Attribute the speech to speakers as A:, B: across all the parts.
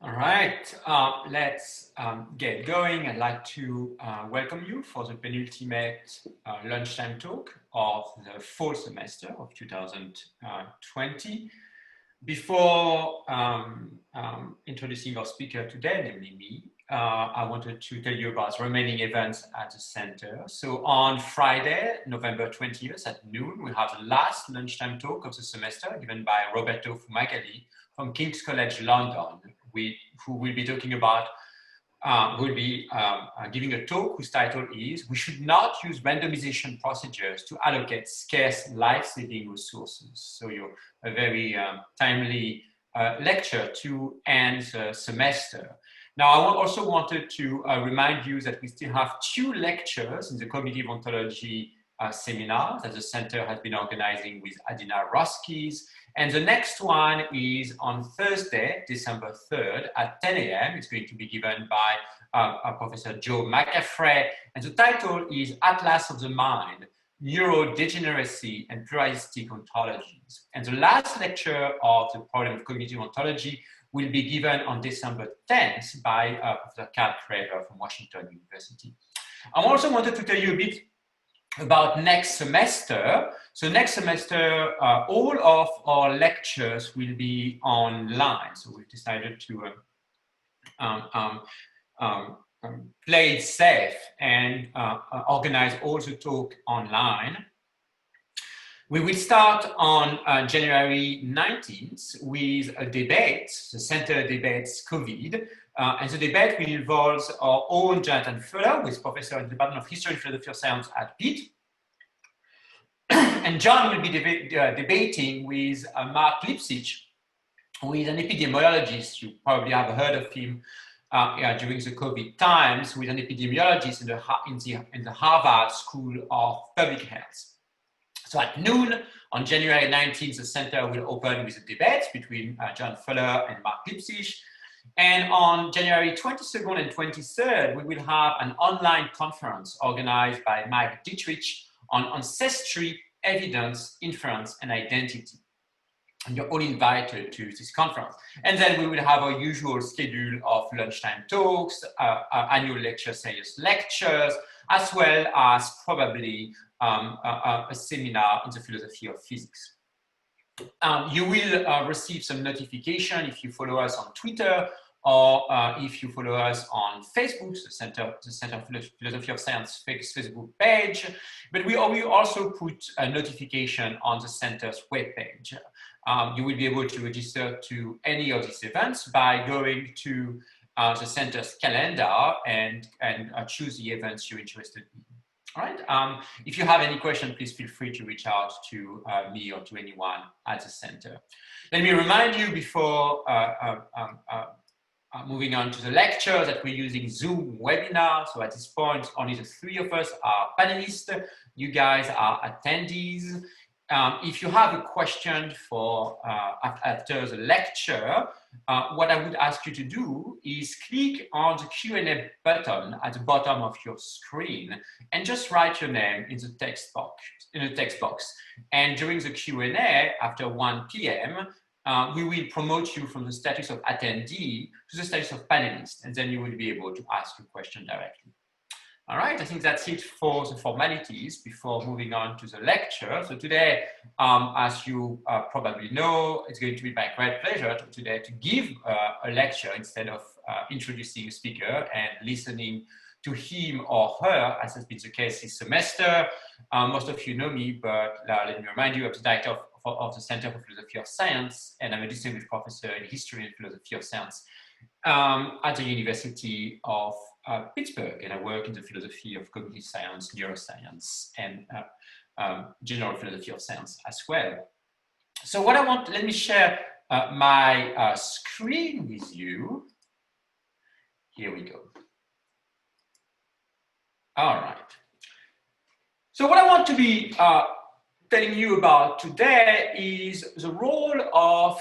A: All right, let's get going. I'd like to welcome you for the penultimate lunchtime talk of the fall semester of 2020. Before introducing our speaker today, namely me, I wanted to tell you about the remaining events at the center. So on Friday, November 20th at noon, we have the last lunchtime talk of the semester given by Roberto Fumagalli from King's College London, who will be talking about, giving a talk whose title is "We should not use randomization procedures to allocate scarce life-saving resources." So a very timely lecture to end the semester. Now, I also wanted to remind you that we still have 2 lectures in the cognitive ontology seminar that the center has been organizing with Adina Roskis. And the next one is on Thursday, December 3rd at 10 a.m. It's going to be given by Professor Joe McAfee. And the title is Atlas of the Mind, Neurodegeneracy and Pluralistic Ontologies. And the last lecture of the problem of cognitive ontology will be given on December 10th by Professor Carl Craver from Washington University. I also wanted to tell you a bit about next semester. So next semester, all of our lectures will be online. So we've decided to play it safe and organize all the talk online. We will start on January 19th with a debate, the center debates COVID. And the debate will involve our own Jonathan Fuller, who is professor in the Department of History and Philosophy of Science at Pitt. And John will be debating with Mark Lipsitch, who is an epidemiologist. You probably have heard of him during the COVID times, who is an epidemiologist in the Harvard School of Public Health. So at noon on January 19th, the center will open with a debate between John Fuller and Mark Lipsitch. And on January 22nd and 23rd, we will have an online conference organized by Mike Dietrich on ancestry, evidence, inference, and identity. And you're all invited to this conference. And then we will have our usual schedule of lunchtime talks, annual lecture series lectures, as well as probably a seminar in the philosophy of physics. You will receive some notification if you follow us on Twitter or if you follow us on Facebook, the Center for Philosophy of Science Facebook page. But we will also put a notification on the center's webpage. You will be able to register to any of these events by going to the center's calendar and choose the events you're interested in. All right. If you have any questions, please feel free to reach out to me or to anyone at the center. Let me remind you before moving on to the lecture that we're using Zoom webinar. So at this point, only the 3 of us are panelists. You guys are attendees. If you have a question for after the lecture, what I would ask you to do is click on the Q&A button at the bottom of your screen and just write your name in the text box. And during the Q&A after 1 p.m., we will promote you from the status of attendee to the status of panelist, and then you will be able to ask your question directly. All right, I think that's it for the formalities before moving on to the lecture. So today, as you probably know, it's going to be my great pleasure today to give a lecture instead of introducing a speaker and listening to him or her, as has been the case this semester. Most of you know me, but let me remind you, I'm the director of the Center for Philosophy of Science, and I'm a distinguished professor in History and Philosophy of Science at the University of Pittsburgh, and I work in the philosophy of cognitive science, neuroscience, and general philosophy of science as well. So let me share my screen with you. Here we go. All right. So what I want to be telling you about today is the role of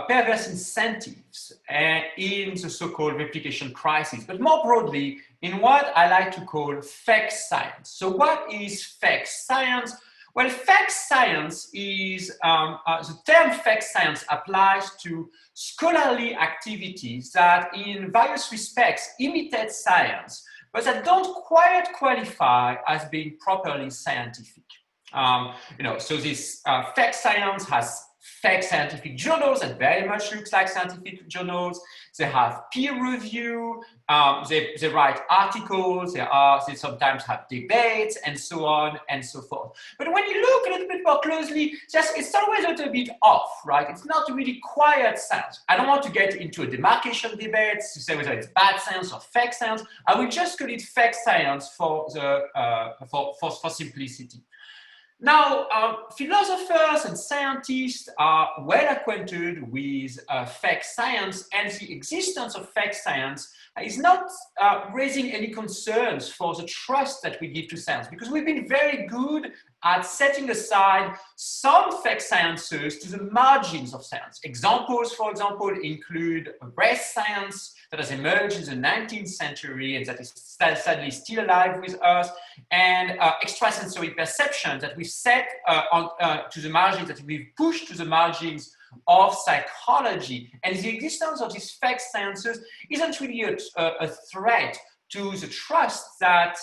A: perverse incentives in the so-called replication crisis, but more broadly in what I like to call fake science. So what is fake science? Well, fake science is, the term fake science applies to scholarly activities that in various respects imitate science, but that don't quite qualify as being properly scientific. So this fake science has fake scientific journals that very much looks like scientific journals. They have peer review, they write articles, they sometimes have debates, and so on and so forth. But when you look a little bit more closely, it's always a little bit off, right? It's not really quiet science. I don't want to get into a demarcation debate to say whether it's bad science or fake science. I will just call it fake science for simplicity. Now, philosophers and scientists are well acquainted with fake science, and the existence of fake science is not raising any concerns for the trust that we give to science, because we've been very good at setting aside some fake sciences to the margins of science. Examples, for example, include race science that has emerged in the 19th century and that is sadly still alive with us, and extrasensory perception that we've set to the margins, that we've pushed to the margins of psychology. And the existence of these fake sciences isn't really a threat to the trust that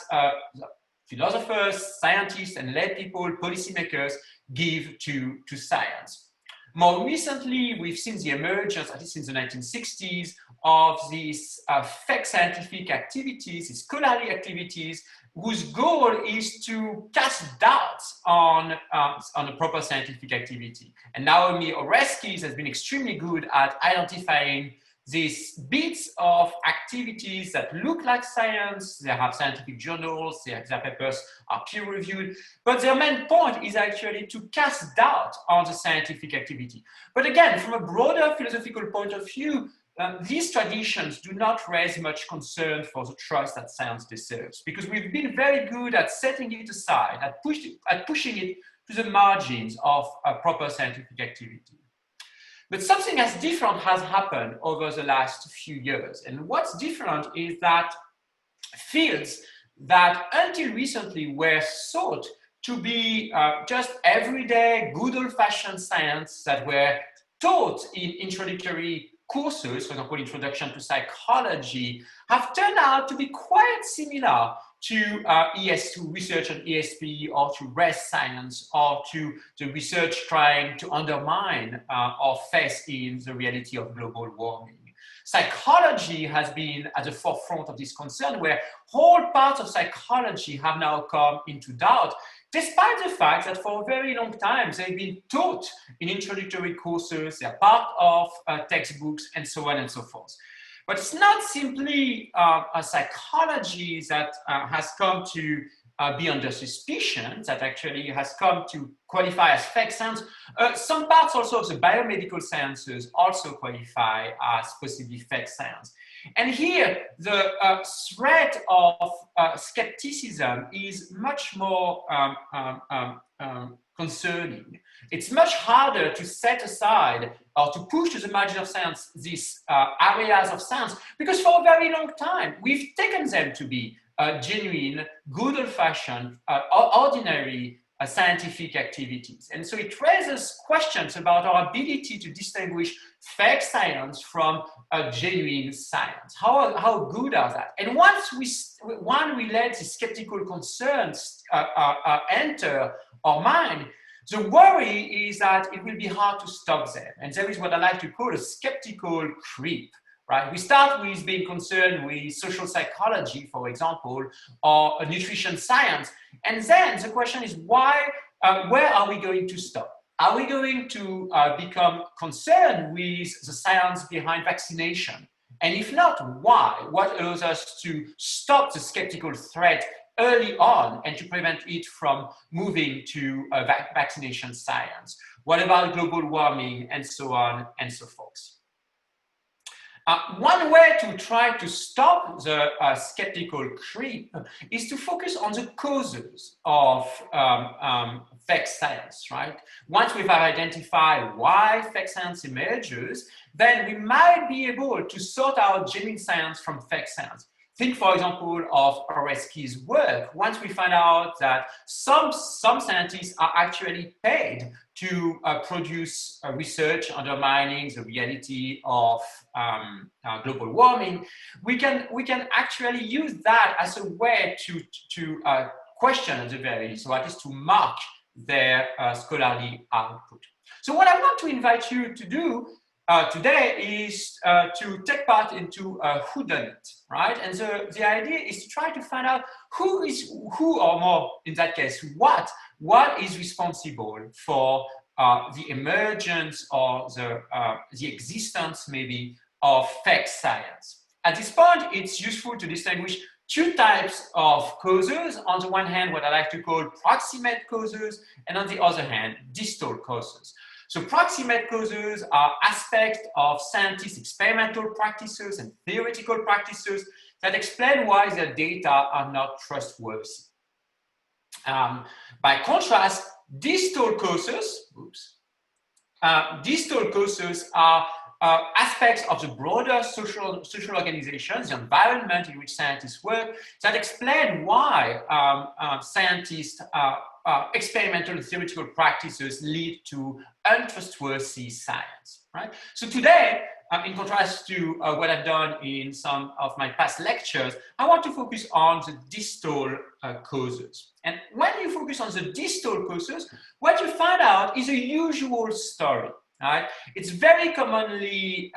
A: philosophers, scientists, and lay people, policymakers give to science. More recently, we've seen the emergence, at least in the 1960s, of these fake scientific activities, these scholarly activities, whose goal is to cast doubts on a proper scientific activity. And Naomi Oreskes has been extremely good at identifying these bits of activities that look like science. They have scientific journals, their papers are peer-reviewed, but their main point is actually to cast doubt on the scientific activity. But again, from a broader philosophical point of view, these traditions do not raise much concern for the trust that science deserves, because we've been very good at setting it aside, at pushing it to the margins of a proper scientific activity. But something as different has happened over the last few years. And what's different is that fields that until recently were thought to be just everyday, good old-fashioned science that were taught in introductory courses, for example, Introduction to Psychology, have turned out to be quite similar to research on ESP, or to race science, or to the research trying to undermine or face in the reality of global warming. Psychology has been at the forefront of this concern, where whole parts of psychology have now come into doubt, despite the fact that for a very long time they've been taught in introductory courses, they're part of textbooks, and so on and so forth. But it's not simply a psychology that has come to be under suspicion, that actually has come to qualify as fake science. Some parts also of the biomedical sciences also qualify as possibly fake science. And here, the threat of skepticism is much more concerning. It's much harder to set aside or to push to the margin of science these areas of science, because for a very long time, we've taken them to be genuine, good old-fashioned, ordinary scientific activities. And so it raises questions about our ability to distinguish fake science from genuine science. How good are that? And once we let the skeptical concerns enter our mind, the worry is that it will be hard to stop them. And there is what I like to call a skeptical creep. Right? We start with being concerned with social psychology, for example, or nutrition science. And then the question is, where are we going to stop? Are we going to become concerned with the science behind vaccination? And if not, why? What allows us to stop the skeptical threat early on and to prevent it from moving to vaccination science? What about global warming, and so on and so forth? One way to try to stop the skeptical creep is to focus on the causes of fake science, right? Once we've identified why fake science emerges, then we might be able to sort out genuine science from fake science. Think, for example, of Oresky's work. Once we find out that some scientists are actually paid to produce research undermining the reality of global warming, we can actually use that as a way to question at the very least, or at least to mark their scholarly output. So what I want to invite you to do today is to take part into whodunit, right? And the idea is to try to find out who, or more in that case, what is responsible for the emergence or the existence maybe of fake science. At this point, it's useful to distinguish two types of causes. On the one hand, what I like to call proximate causes, and on the other hand, distal causes. So proximate causes are aspects of scientists' experimental practices and theoretical practices that explain why their data are not trustworthy. By contrast, distal causes are aspects of the broader social organizations, the environment in which scientists work, that explain why scientists' experimental and theoretical practices lead to untrustworthy science, right? So today, in contrast to what I've done in some of my past lectures, I want to focus on the distal causes. And when you focus on the distal causes, what you find out is a usual story. Right? It's very commonly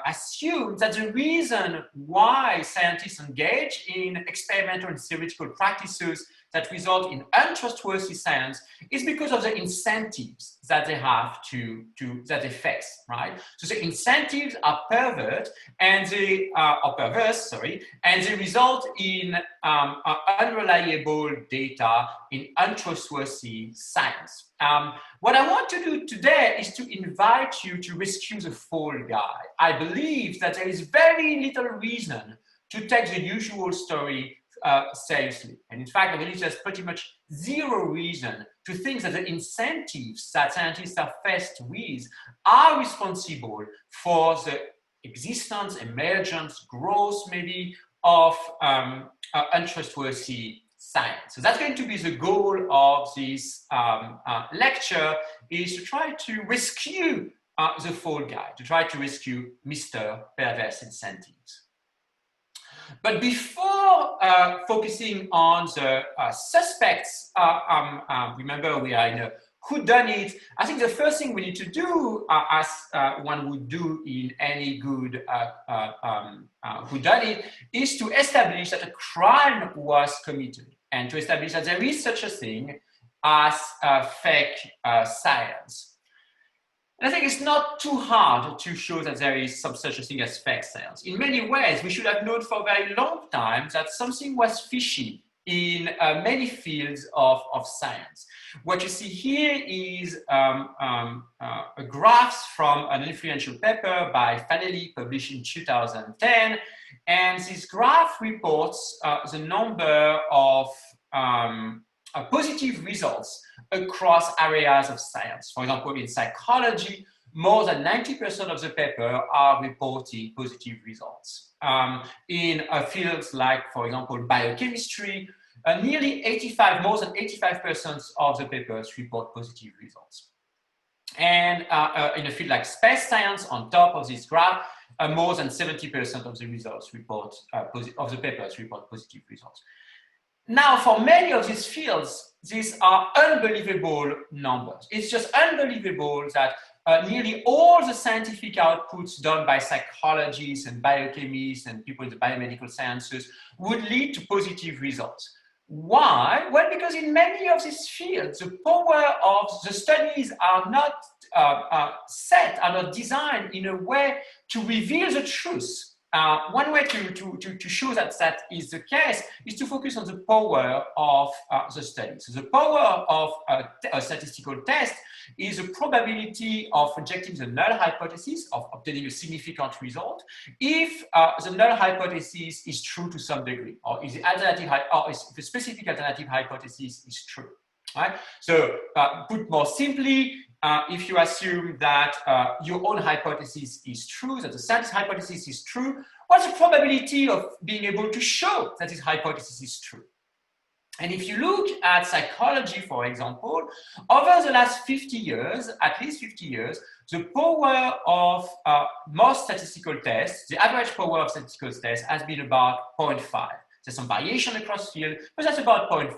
A: assumed that the reason why scientists engage in experimental and theoretical practices that result in untrustworthy science is because of the incentives that they have that they face, right? So the incentives are perverse, and they result in unreliable data, in untrustworthy science. What I want to do today is to invite you to rescue the fall guy. I believe that there is very little reason to take the usual story seriously. And in fact, I believe there's pretty much zero reason to think that the incentives that scientists are faced with are responsible for the existence, emergence, growth maybe of untrustworthy science. So that's going to be the goal of this lecture, is to try to rescue the fall guy, to try to rescue Mr. Perverse Incentives. But before focusing on the suspects, remember we are in a whodunit. I think the first thing we need to do, as one would do in any good whodunit, is to establish that a crime was committed, and to establish that there is such a thing as fake science. And I think it's not too hard to show that there is such a thing as fake science. In many ways, we should have known for a very long time that something was fishy in many fields of science. What you see here is graphs from an influential paper by Fanelli published in 2010. And this graph reports the number of positive results across areas of science. For example, in psychology, more than 90% of the paper are reporting positive results. In fields like, for example, biochemistry, nearly more than 85% of the papers report positive results. And in a field like space science, on top of this graph, more than 70% of the results report of the papers report positive results. Now, for many of these fields, these are unbelievable numbers. It's just unbelievable that nearly all the scientific outputs done by psychologists and biochemists and people in the biomedical sciences would lead to positive results. Why? Well, because in many of these fields, the power of the studies are not are not designed in a way to reveal the truth. One way to show that that is the case is to focus on the power of the study. So the power of a statistical test is the probability of rejecting the null hypothesis, of obtaining a significant result, if the null hypothesis is true to some degree, or if the specific alternative hypothesis is true. Right? So put more simply, if you assume that your own hypothesis is true, that the scientific hypothesis is true, what's the probability of being able to show that this hypothesis is true? And if you look at psychology, for example, over the last 50 years, at least 50 years, the power of most statistical tests, the average power of statistical tests has been about 0.5. There's some variation across field, but that's about 0.5.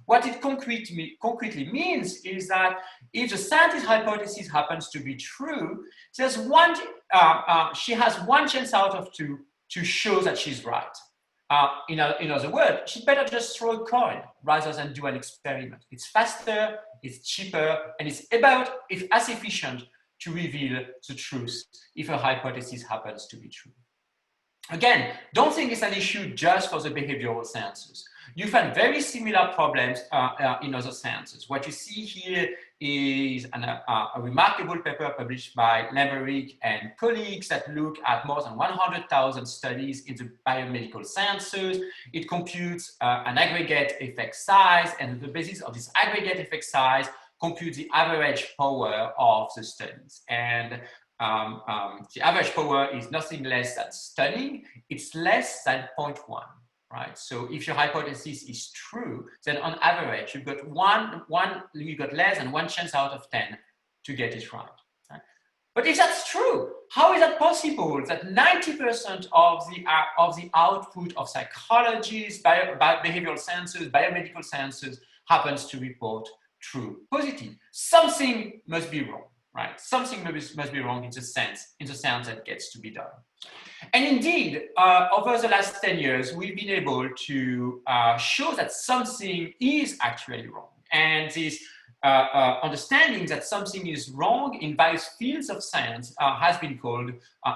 A: What it concretely means is that if the scientist's hypothesis happens to be true, there's she has one chance out of two to show that she's right. In other words, she'd better just throw a coin rather than do an experiment. It's faster, it's cheaper, and it's about as efficient to reveal the truth if a hypothesis happens to be true. Again, don't think it's an issue just for the behavioral sciences. You find very similar problems in other sciences. What you see here is a remarkable paper published by Machery and colleagues that look at more than 100,000 studies in the biomedical sciences. It computes an aggregate effect size, and on the basis of this aggregate effect size, computes the average power of the studies. And the average power is nothing less than stunning. It's less than 0.1. Right. So if your hypothesis is true, then on average, you've got you got less than 1 chance out of 10 to get it right. But if that's true, how is that possible that 90% of the output of psychologists, behavioral sciences, biomedical sciences happens to report true positive? Something must be wrong, right? Something must be wrong in the science that gets to be done. And indeed, over the last 10 years, we've been able to show that something is actually wrong. And this understanding that something is wrong in various fields of science has been called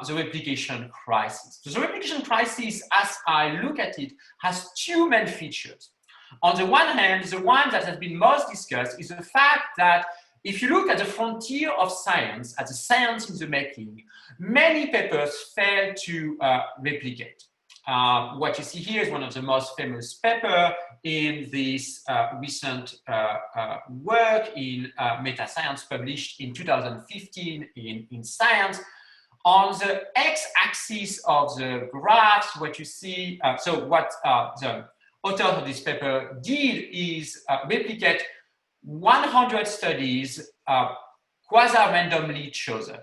A: the replication crisis. So the replication crisis, as I look at it, has two main features. On the one hand, the one that has been most discussed is the fact that if you look at the frontier of science, at the science in the making, many papers fail to replicate. What you see here is one of the most famous papers in this recent work in meta-science published in 2015 in Science. On the x-axis of the graph, what you see, what the author of this paper did is replicate 100 studies quasi-randomly chosen.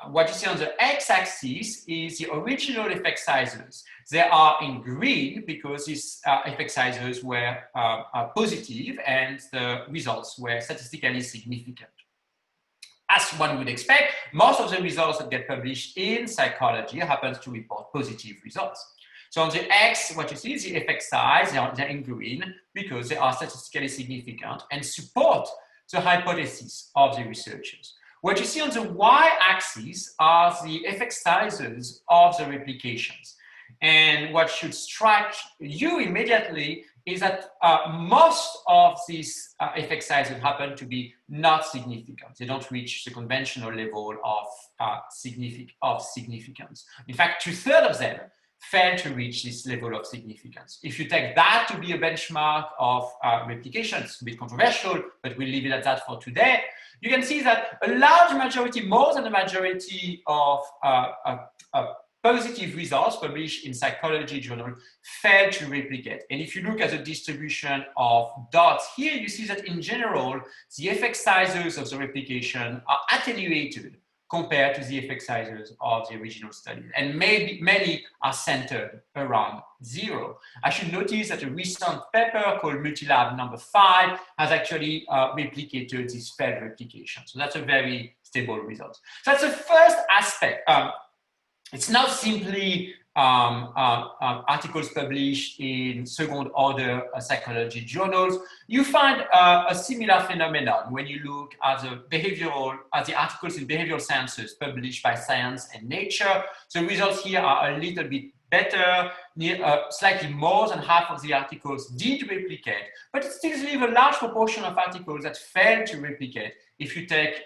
A: What you see on the x-axis is the original effect sizes. They are in green because these effect sizes were positive and the results were statistically significant. As one would expect, most of the results that get published in psychology happen to report positive results. So on the X, what you see is the effect size, they're in green because they are statistically significant and support the hypothesis of the researchers. What you see on the Y-axis are the effect sizes of the replications. And what should strike you immediately is that most of these effect sizes happen to be not significant. They don't reach the conventional level of significance. In fact, 2/3 of them fail to reach this level of significance. If you take that to be a benchmark of replication, it's a bit controversial, but we'll leave it at that for today. You can see that a large majority, more than a majority of positive results published in psychology journal fail to replicate. And if you look at the distribution of dots here, you see that in general, the effect sizes of the replication are attenuated compared to the effect sizes of the original study. And many are centered around 0. I should notice that a recent paper called Multilab number 5 has actually replicated this failed replication. So that's a very stable result. So that's the first aspect. It's not simply articles published in second order psychology journals. You find a similar phenomenon when you look at the articles in behavioral sciences published by Science and Nature. The results here are a little bit better, slightly more than half of the articles did replicate, but it still leaves a large proportion of articles that fail to replicate if you take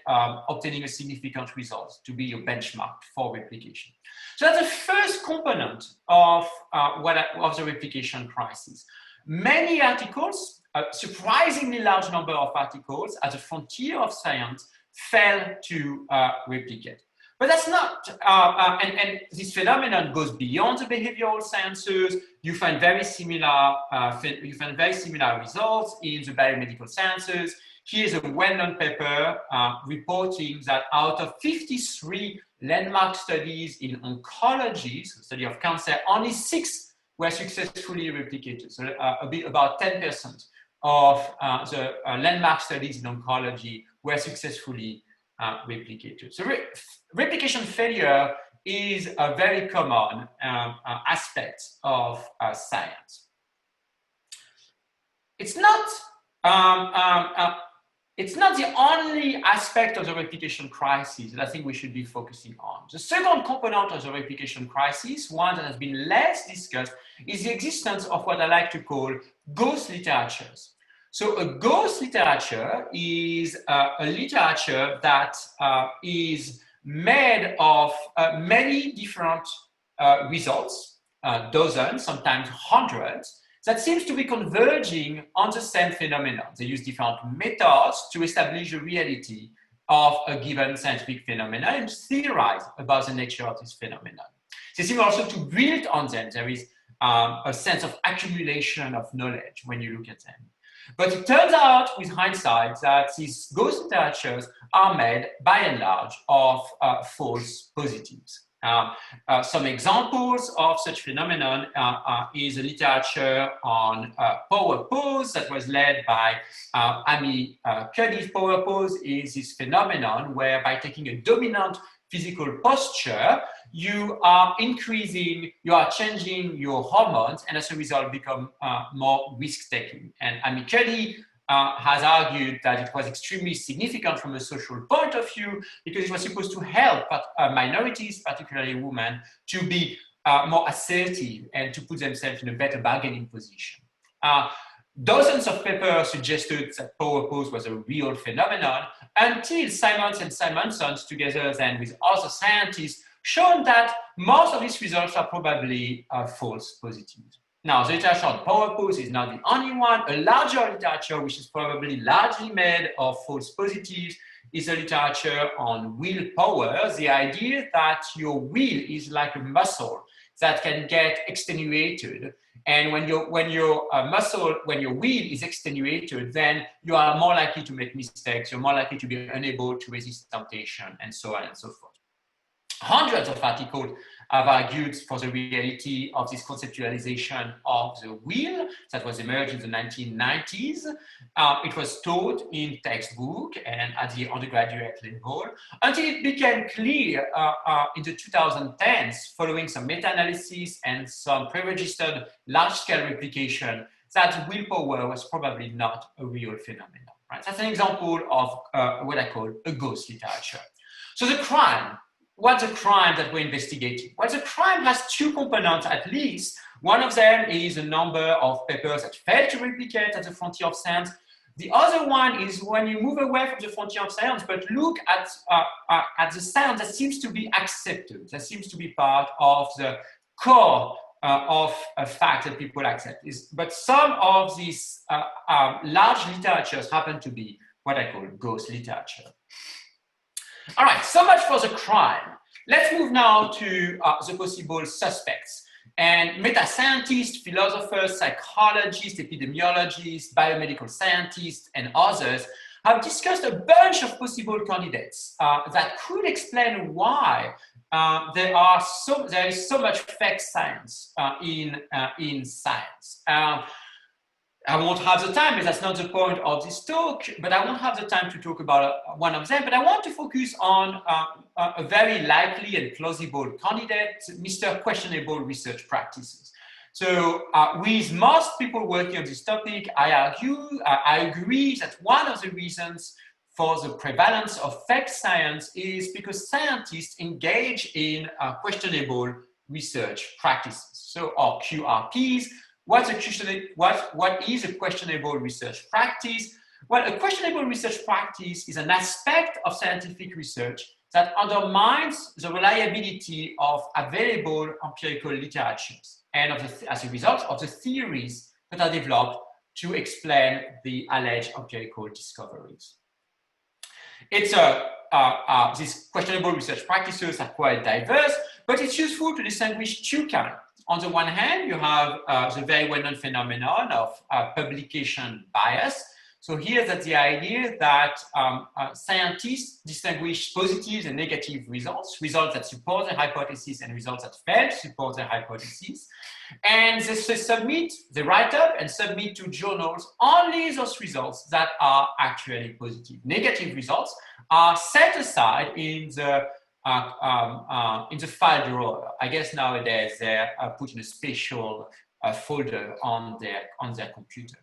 A: obtaining a significant result to be your benchmark for replication. So that's the first component of the replication crisis. Many articles, a surprisingly large number of articles at the frontier of science, fail to replicate. But that's not, and this phenomenon goes beyond the behavioral sciences. You find very similar results in the biomedical sciences. Here's a well-known paper reporting that out of 53 landmark studies in oncology, so study of cancer, only 6 were successfully replicated. So about 10% of the landmark studies in oncology were successfully replicated. So replication failure is a very common aspect of science. It's not the only aspect of the replication crisis that I think we should be focusing on. The second component of the replication crisis, one that has been less discussed, is the existence of what I like to call ghost literatures. So a ghost literature is a literature that is made of many different results, dozens, sometimes hundreds, that seems to be converging on the same phenomenon. They use different methods to establish the reality of a given scientific phenomenon and theorize about the nature of this phenomenon. They seem also to build on them. There is a sense of accumulation of knowledge when you look at them. But it turns out, with hindsight, that these ghost literatures are made, by and large, of false positives. Some examples of such phenomenon is a literature on power pose that was led by Amy Cuddy's power pose is this phenomenon where by taking a dominant physical posture, you are changing your hormones and as a result become more risk-taking. And Amy Cuddy has argued that it was extremely significant from a social point of view because it was supposed to help minorities, particularly women, to be more assertive and to put themselves in a better bargaining position. Dozens of papers suggested that power pose was a real phenomenon until Simons and Simonsons, together then with other scientists, shown that most of these results are probably false positives. Now, the literature on power pose is not the only one. A larger literature, which is probably largely made of false positives, is a literature on willpower. The idea that your will is like a muscle that can get extenuated. And when your will is extenuated, then you are more likely to make mistakes. You're more likely to be unable to resist temptation, and so on and so forth. Hundreds of articles have argued for the reality of this conceptualization of the will that was emerged in the 1990s. It was taught in textbook and at the undergraduate level until it became clear in the 2010s, following some meta-analysis and some pre-registered large-scale replication, that willpower was probably not a real phenomenon. Right? That's an example of what I call a ghost literature. So the crime. What's a crime that we're investigating? Well, the crime has 2 components at least. One of them is a number of papers that failed to replicate at the frontier of science. The other one is when you move away from the frontier of science, but look at the science that seems to be accepted, that seems to be part of the core of a fact that people accept. But some of these large literatures happen to be what I call ghost literature. All right, so much for the crime. Let's move now to the possible suspects. And meta-scientists, philosophers, psychologists, epidemiologists, biomedical scientists, and others have discussed a bunch of possible candidates that could explain why there is so much fake science in science. I won't have the time, because that's not the point of this talk, but I won't have the time to talk about one of them. But I want to focus on a very likely and plausible candidate, Mr. Questionable Research Practices. So with most people working on this topic, I agree that one of the reasons for the prevalence of fake science is because scientists engage in questionable research practices, so or QRPs. What is a questionable research practice? Well, a questionable research practice is an aspect of scientific research that undermines the reliability of available empirical literatures and as a result of the theories that are developed to explain the alleged empirical discoveries. It's these questionable research practices are quite diverse, but it's useful to distinguish two kinds. On the one hand, you have the very well-known phenomenon of publication bias. So here, that's the idea that scientists distinguish positive and negative results, results that support their hypothesis and results that fail to support their hypothesis. And they write up and submit to journals only those results that are actually positive. Negative results are set aside in the file drawer. I guess nowadays they're put in a special folder on their computer.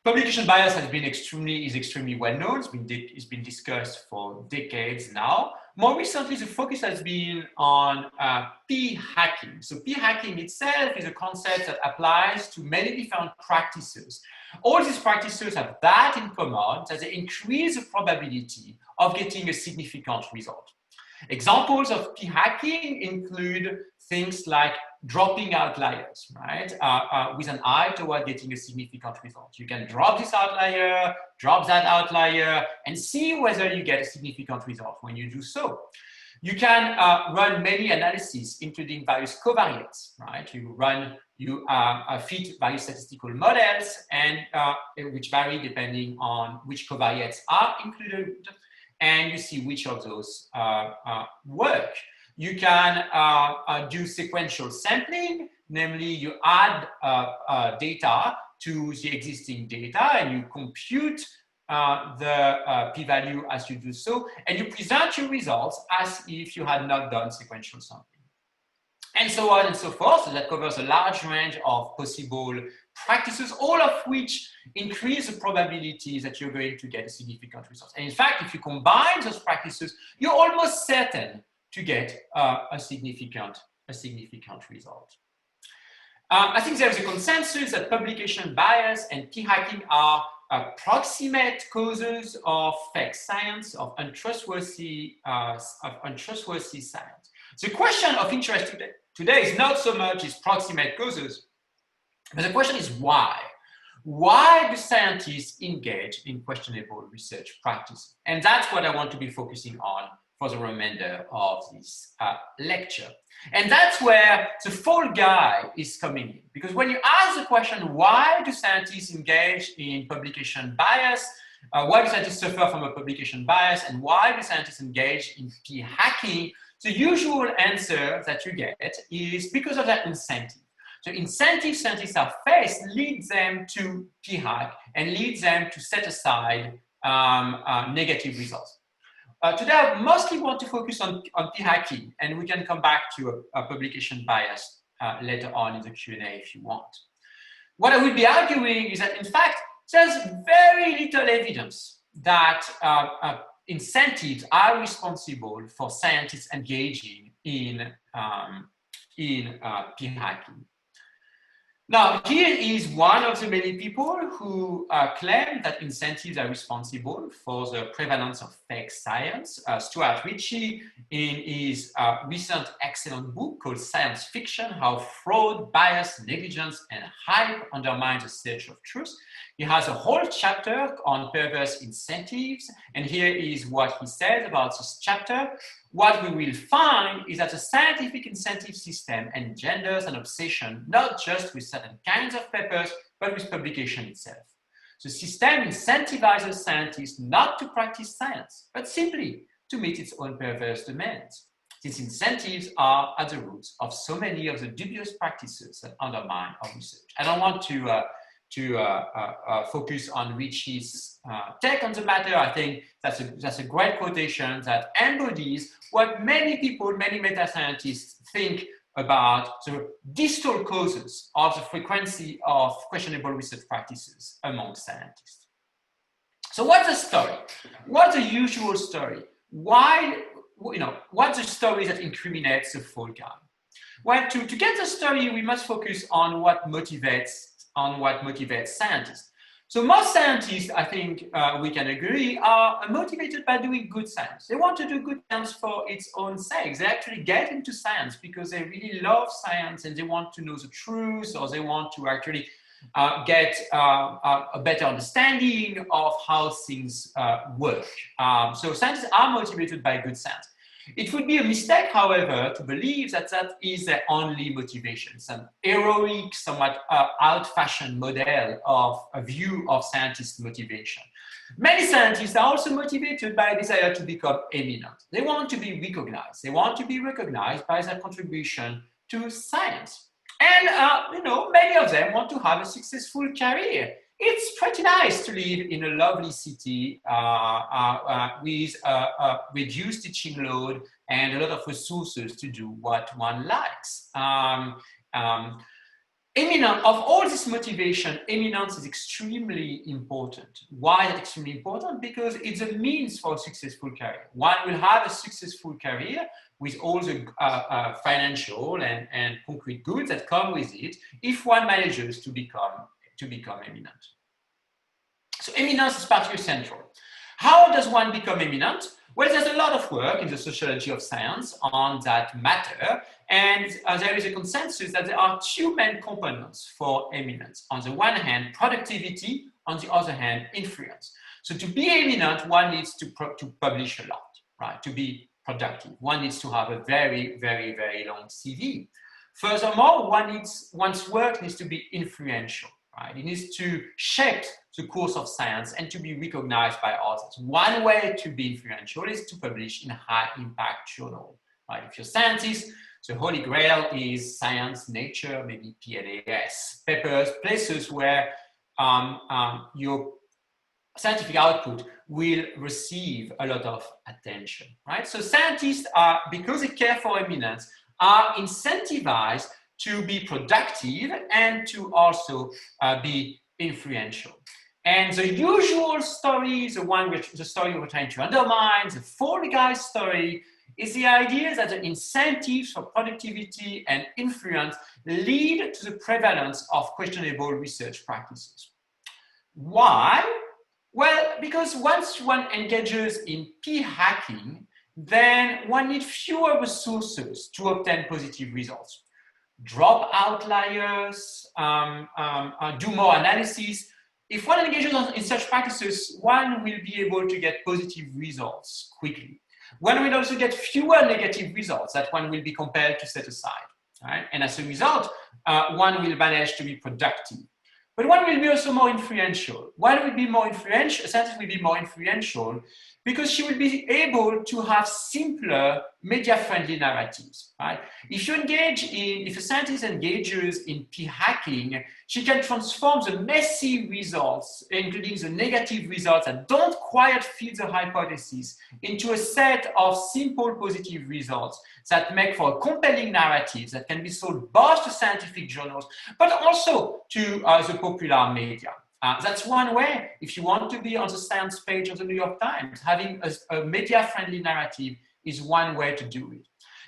A: Publication bias is extremely well known. It's been discussed for decades now. More recently, the focus has been on p-hacking. So p-hacking itself is a concept that applies to many different practices. All these practices have that in common, that they increase the probability of getting a significant result. Examples of p-hacking include things like dropping outliers, right? With an eye toward getting a significant result. You can drop this outlier, drop that outlier, and see whether you get a significant result when you do so. You can run many analyses, including various covariates, right? You fit various statistical models, and which vary depending on which covariates are included, and you see which of those work. You can do sequential sampling, namely you add data to the existing data and you compute the p-value as you do so, and you present your results as if you had not done sequential sampling. And so on and so forth. So that covers a large range of possible practices, all of which increase the probability that you're going to get a significant result. And in fact, if you combine those practices, you're almost certain to get a significant result. I think there's a consensus that publication bias and p-hacking are proximate causes of fake science, of untrustworthy science. The question of interest today is not so much its proximate causes, but the question is why. Why do scientists engage in questionable research practice? And that's what I want to be focusing on for the remainder of this lecture. And that's where the fall guy is coming in. Because when you ask the question, why do scientists engage in publication bias? Why do scientists suffer from a publication bias? And why do scientists engage in p-hacking? The usual answer that you get is because of that incentive. So incentives scientists are faced leads them to p-hack and leads them to set aside negative results. Today, I mostly want to focus on p-hacking, and we can come back to a publication bias later on in the Q&A if you want. What I will be arguing is that, in fact, there's very little evidence that incentives are responsible for scientists engaging in p-hacking. Now, here is one of the many people who claim that incentives are responsible for the prevalence of fake science. Stuart Ritchie, in his recent excellent book called Science Fiction, How Fraud, Bias, Negligence, and Hype Undermine the Search of Truth. He has a whole chapter on perverse incentives, and here is what he says about this chapter. What we will find is that the scientific incentive system engenders an obsession not just with certain kinds of papers, but with publication itself. The system incentivizes scientists not to practice science, but simply to meet its own perverse demands. These incentives are at the roots of so many of the dubious practices that undermine our research. I don't want to focus on Ritchie's take on the matter. I think that's a great quotation that embodies what many people, many meta-scientists think about the distal causes of the frequency of questionable research practices among scientists. So what's the story? What's the usual story? Why, what's the story that incriminates the fall guy? Well, to get the story, we must focus on what motivates scientists. So most scientists, I think we can agree, are motivated by doing good science. They want to do good science for its own sake. They actually get into science because they really love science and they want to know the truth, or they want to actually get a better understanding of how things work. So scientists are motivated by good science. It would be a mistake, however, to believe that that is their only motivation, some heroic, somewhat old-fashioned model of a view of scientist motivation. Many scientists are also motivated by a desire to become eminent. They want to be recognized. They want to be recognized by their contribution to science. And, many of them want to have a successful career. It's pretty nice to live in a lovely city with a reduced teaching load and a lot of resources to do what one likes. Of all this motivation, eminence is extremely important. Why is it extremely important? Because it's a means for a successful career. One will have a successful career with all the financial and concrete goods that come with it if one manages to become eminent. So eminence is particularly central. How does one become eminent? Well, there's a lot of work in the sociology of science on that matter, and there is a consensus that there are two main components for eminence. On the one hand, productivity, on the other hand, influence. So to be eminent, one needs to publish a lot, right? To be productive, one needs to have a very, very, very long CV. Furthermore, one's work needs to be influential. Right? It needs to shape the course of science and to be recognized by others. One way to be influential is to publish in a high-impact journal. Right? If you're a scientist, the holy grail is Science, Nature, maybe PNAS, papers, places where your scientific output will receive a lot of attention. Right? So scientists are, because they care for eminence, are incentivized to be productive and to also be influential. And the usual story, the story we're trying to undermine, the Fall Guy story, is the idea that the incentives for productivity and influence lead to the prevalence of questionable research practices. Why? Well, because once one engages in p-hacking, then one needs fewer resources to obtain positive results. Drop outliers, do more analysis. If one engages in such practices, one will be able to get positive results quickly. One will also get fewer negative results that one will be compelled to set aside. Right? And as a result, one will manage to be productive. But one will be also more influential. One will be more influential, a scientist will be more influential because she will be able to have simpler media-friendly narratives, right? If a scientist engages in p-hacking, she can transform the messy results, including the negative results that don't quite fit the hypothesis, into a set of simple positive results that make for a compelling narrative that can be sold both to scientific journals, but also to the popular media. That's one way, if you want to be on the science page of the New York Times, having a media-friendly narrative is one way to do it.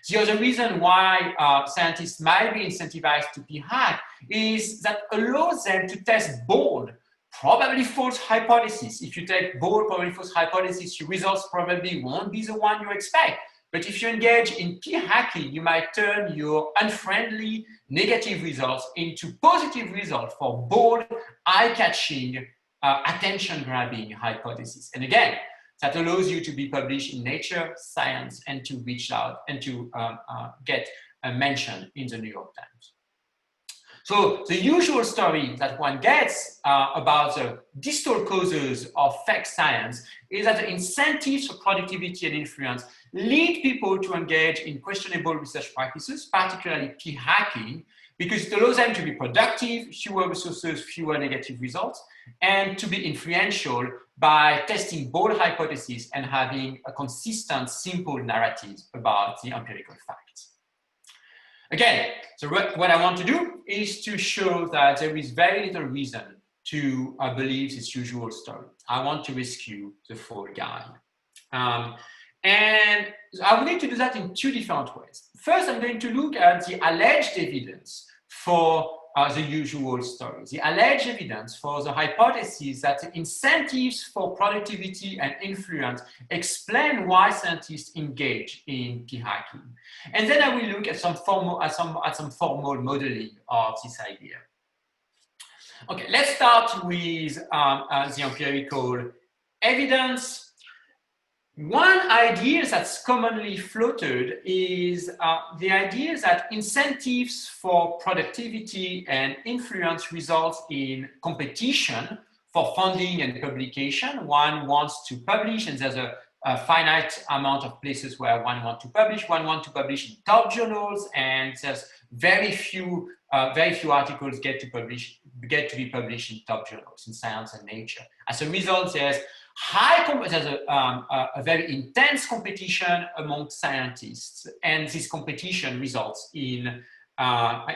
A: The other reason why scientists might be incentivized to p-hack is that allows them to test bold, probably false hypotheses. If you take bold, probably false hypotheses, your results probably won't be the one you expect. But if you engage in p-hacking, you might turn your unfriendly negative results into positive results for bold, eye-catching, attention-grabbing hypotheses. And again, that allows you to be published in Nature, Science, and to reach out and to get a mention in the New York Times. So the usual story that one gets about the distal causes of fake science is that the incentives for productivity and influence lead people to engage in questionable research practices, particularly p-hacking, because it allows them to be productive, fewer resources, fewer negative results, and to be influential by testing bold hypotheses and having a consistent, simple narrative about the empirical facts. Again, so what I want to do is to show that there is very little reason to believe this usual story. I want to rescue the Fall Guy. And I will need to do that in two different ways. First, I'm going to look at the alleged evidence for the usual story. The alleged evidence for the hypothesis that the incentives for productivity and influence explain why scientists engage in p-hacking. And then I will look at some formal modeling of this idea. Okay, let's start with the empirical evidence. One idea that's commonly floated is the idea that incentives for productivity and influence results in competition for funding and publication. One wants to publish, and there's a finite amount of places where one wants to publish. One wants to publish in top journals, and there's very few articles get to be published in top journals in Science and Nature. As a result, there's a very intense competition among scientists, and this competition results in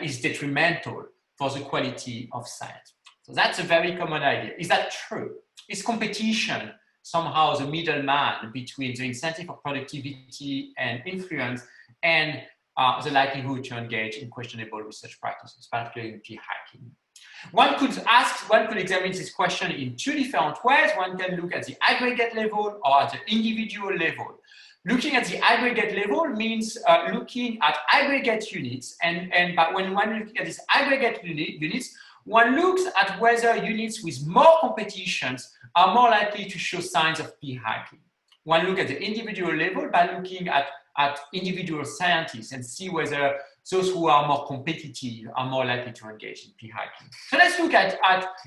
A: is detrimental for the quality of science. So that's a very common idea. Is that true? Is competition somehow the middleman between the incentive of productivity and influence and the likelihood to engage in questionable research practices, particularly in p-hacking? One could examine this question in two different ways. One can look at the aggregate level or at the individual level. Looking at the aggregate level means looking at aggregate units, but when one looks at these aggregate units, one looks at whether units with more competitions are more likely to show signs of p-hacking. One look at the individual level by looking at individual scientists and see whether those who are more competitive are more likely to engage in p-hacking. So let's look at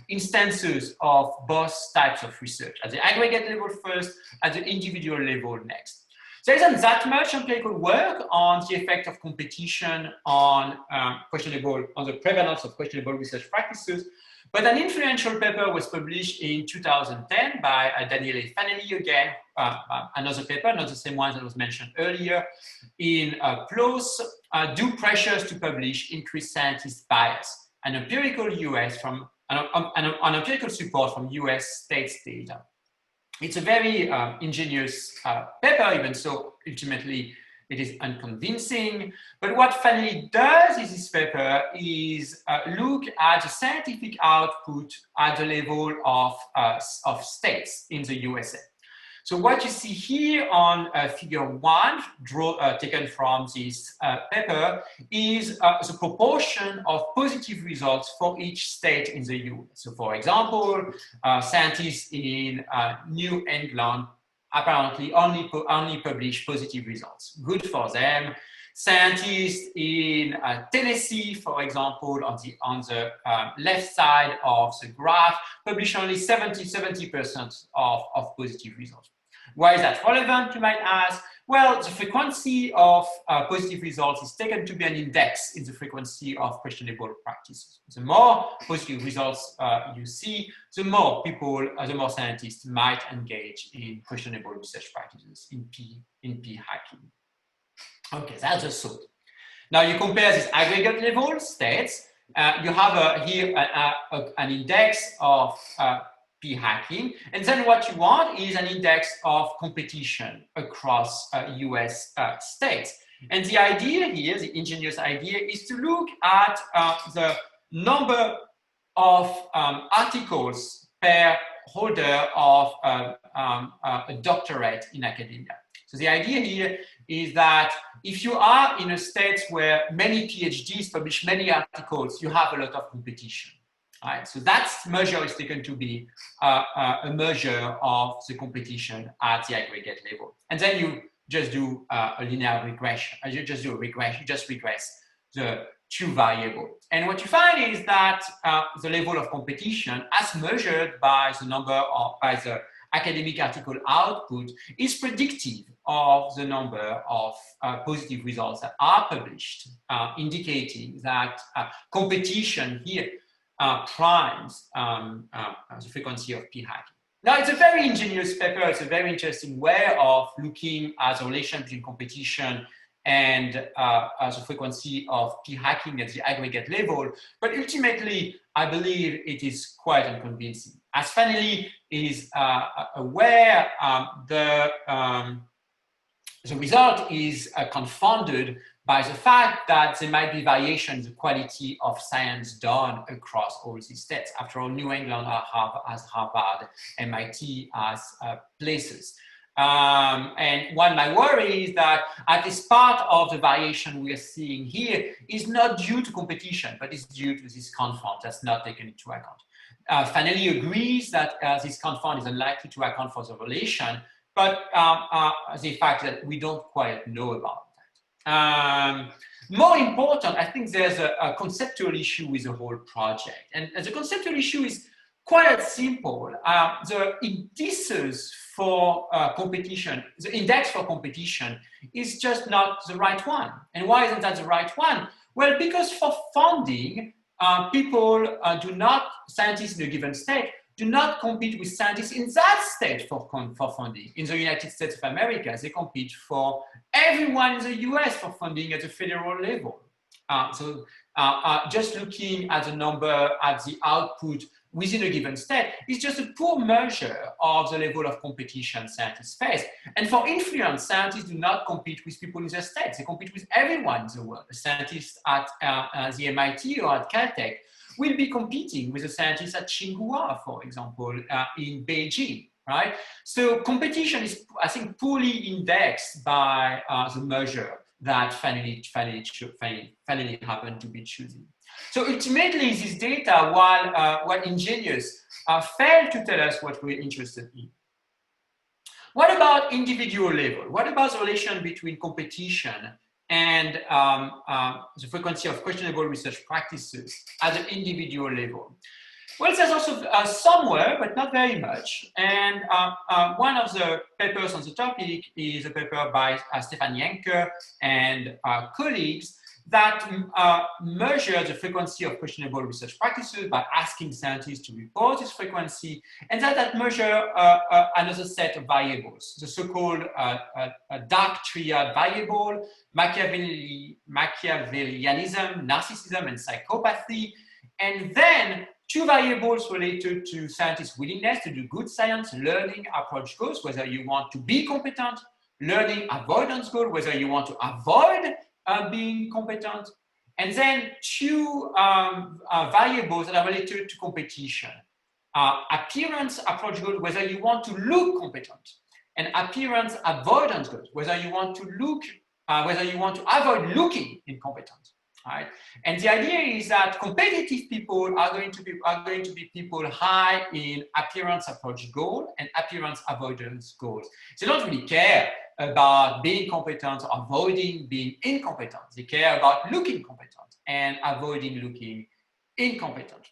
A: instances of both types of research, at the aggregate level first, at the individual level next. There isn't that much empirical work on the effect of competition on the prevalence of questionable research practices, but an influential paper was published in 2010 by Daniele Fanelli again, another paper, not the same one that was mentioned earlier, in PLOS, Do Pressures to Publish Increase Scientist Bias, an empirical empirical support from US states data. It's a very ingenious paper, even so ultimately it is unconvincing. But what Fanelli does in this paper is look at the scientific output at the level of states in the USA. So what you see here on figure 1, taken from this paper, is the proportion of positive results for each state in the US. So for example, scientists in New England apparently only publish positive results. Good for them. Scientists in Tennessee, for example, on the left side of the graph, publish only 70% of positive results. Why is that relevant, you might ask? Well, the frequency of positive results is taken to be an index in the frequency of questionable practices. The more positive results you see, the more scientists might engage in questionable research practices in p-hacking. Okay, that's the thought. Now you compare this aggregate level states. You have here an index of p-hacking, and then what you want is an index of competition across US states. And the idea here, the ingenious idea, is to look at the number of articles per holder of a doctorate in academia. So the idea here is that if you are in a state where many PhDs publish many articles, you have a lot of competition. Right, so that measure is taken to be a measure of the competition at the aggregate level. And then you just do a linear regression. You just do a regression, you just regress the two variables. And what you find is that the level of competition, as measured by the academic article output, is predictive of the number of positive results that are published, indicating that competition here primes the frequency of p-hacking. Now, it's a very ingenious paper. It's a very interesting way of looking at the relation between competition and the frequency of p-hacking at the aggregate level. But ultimately, I believe it is quite unconvincing. As Fanelli is aware, the result is confounded by the fact that there might be variation in the quality of science done across all these states. After all, New England has Harvard, MIT as places. And one might worry is that at least part of the variation we are seeing here is not due to competition, but is due to this confound that's not taken into account. finally agrees that this confound is unlikely to account for the relation, but the fact that we don't quite know about that. More important, I think there's a conceptual issue with the whole project. And the conceptual issue is quite simple. The indices for competition, the index for competition is just not the right one. And why isn't that the right one? Well, because for funding, scientists in a given state do not compete with scientists in that state for funding. In the United States of America, they compete for everyone in the US for funding at the federal level. Just looking at the number, at the output within a given state is just a poor measure of the level of competition scientists face. And for influence, scientists do not compete with people in their states. They compete with everyone in the world. A scientist at the MIT or at Caltech will be competing with a scientist at Tsinghua, for example, in Beijing, right? So competition is, I think, poorly indexed by the measure that finally happened to be chosen. So ultimately, this data, while ingenious, fail to tell us what we're interested in. What about individual level? What about the relation between competition and the frequency of questionable research practices at the individual level? Well, there's also somewhere, but not very much. And one of the papers on the topic is a paper by Stefan Jenke and colleagues that measure the frequency of questionable research practices by asking scientists to report this frequency, and that measure another set of variables, the so-called dark triad variable, Machiavellianism, narcissism, and psychopathy, and then two variables related to scientists' willingness to do good science, learning approach goals, whether you want to be competent, learning avoidance goal, whether you want to avoid being competent, and then two variables that are related to competition. Appearance approach goal, whether you want to look competent, and appearance avoidance goals, whether you want to avoid looking incompetent. Right? And the idea is that competitive people are going to be people high in appearance approach goal and appearance avoidance goals. They don't really care about being competent or avoiding being incompetent. They care about looking competent and avoiding looking incompetent.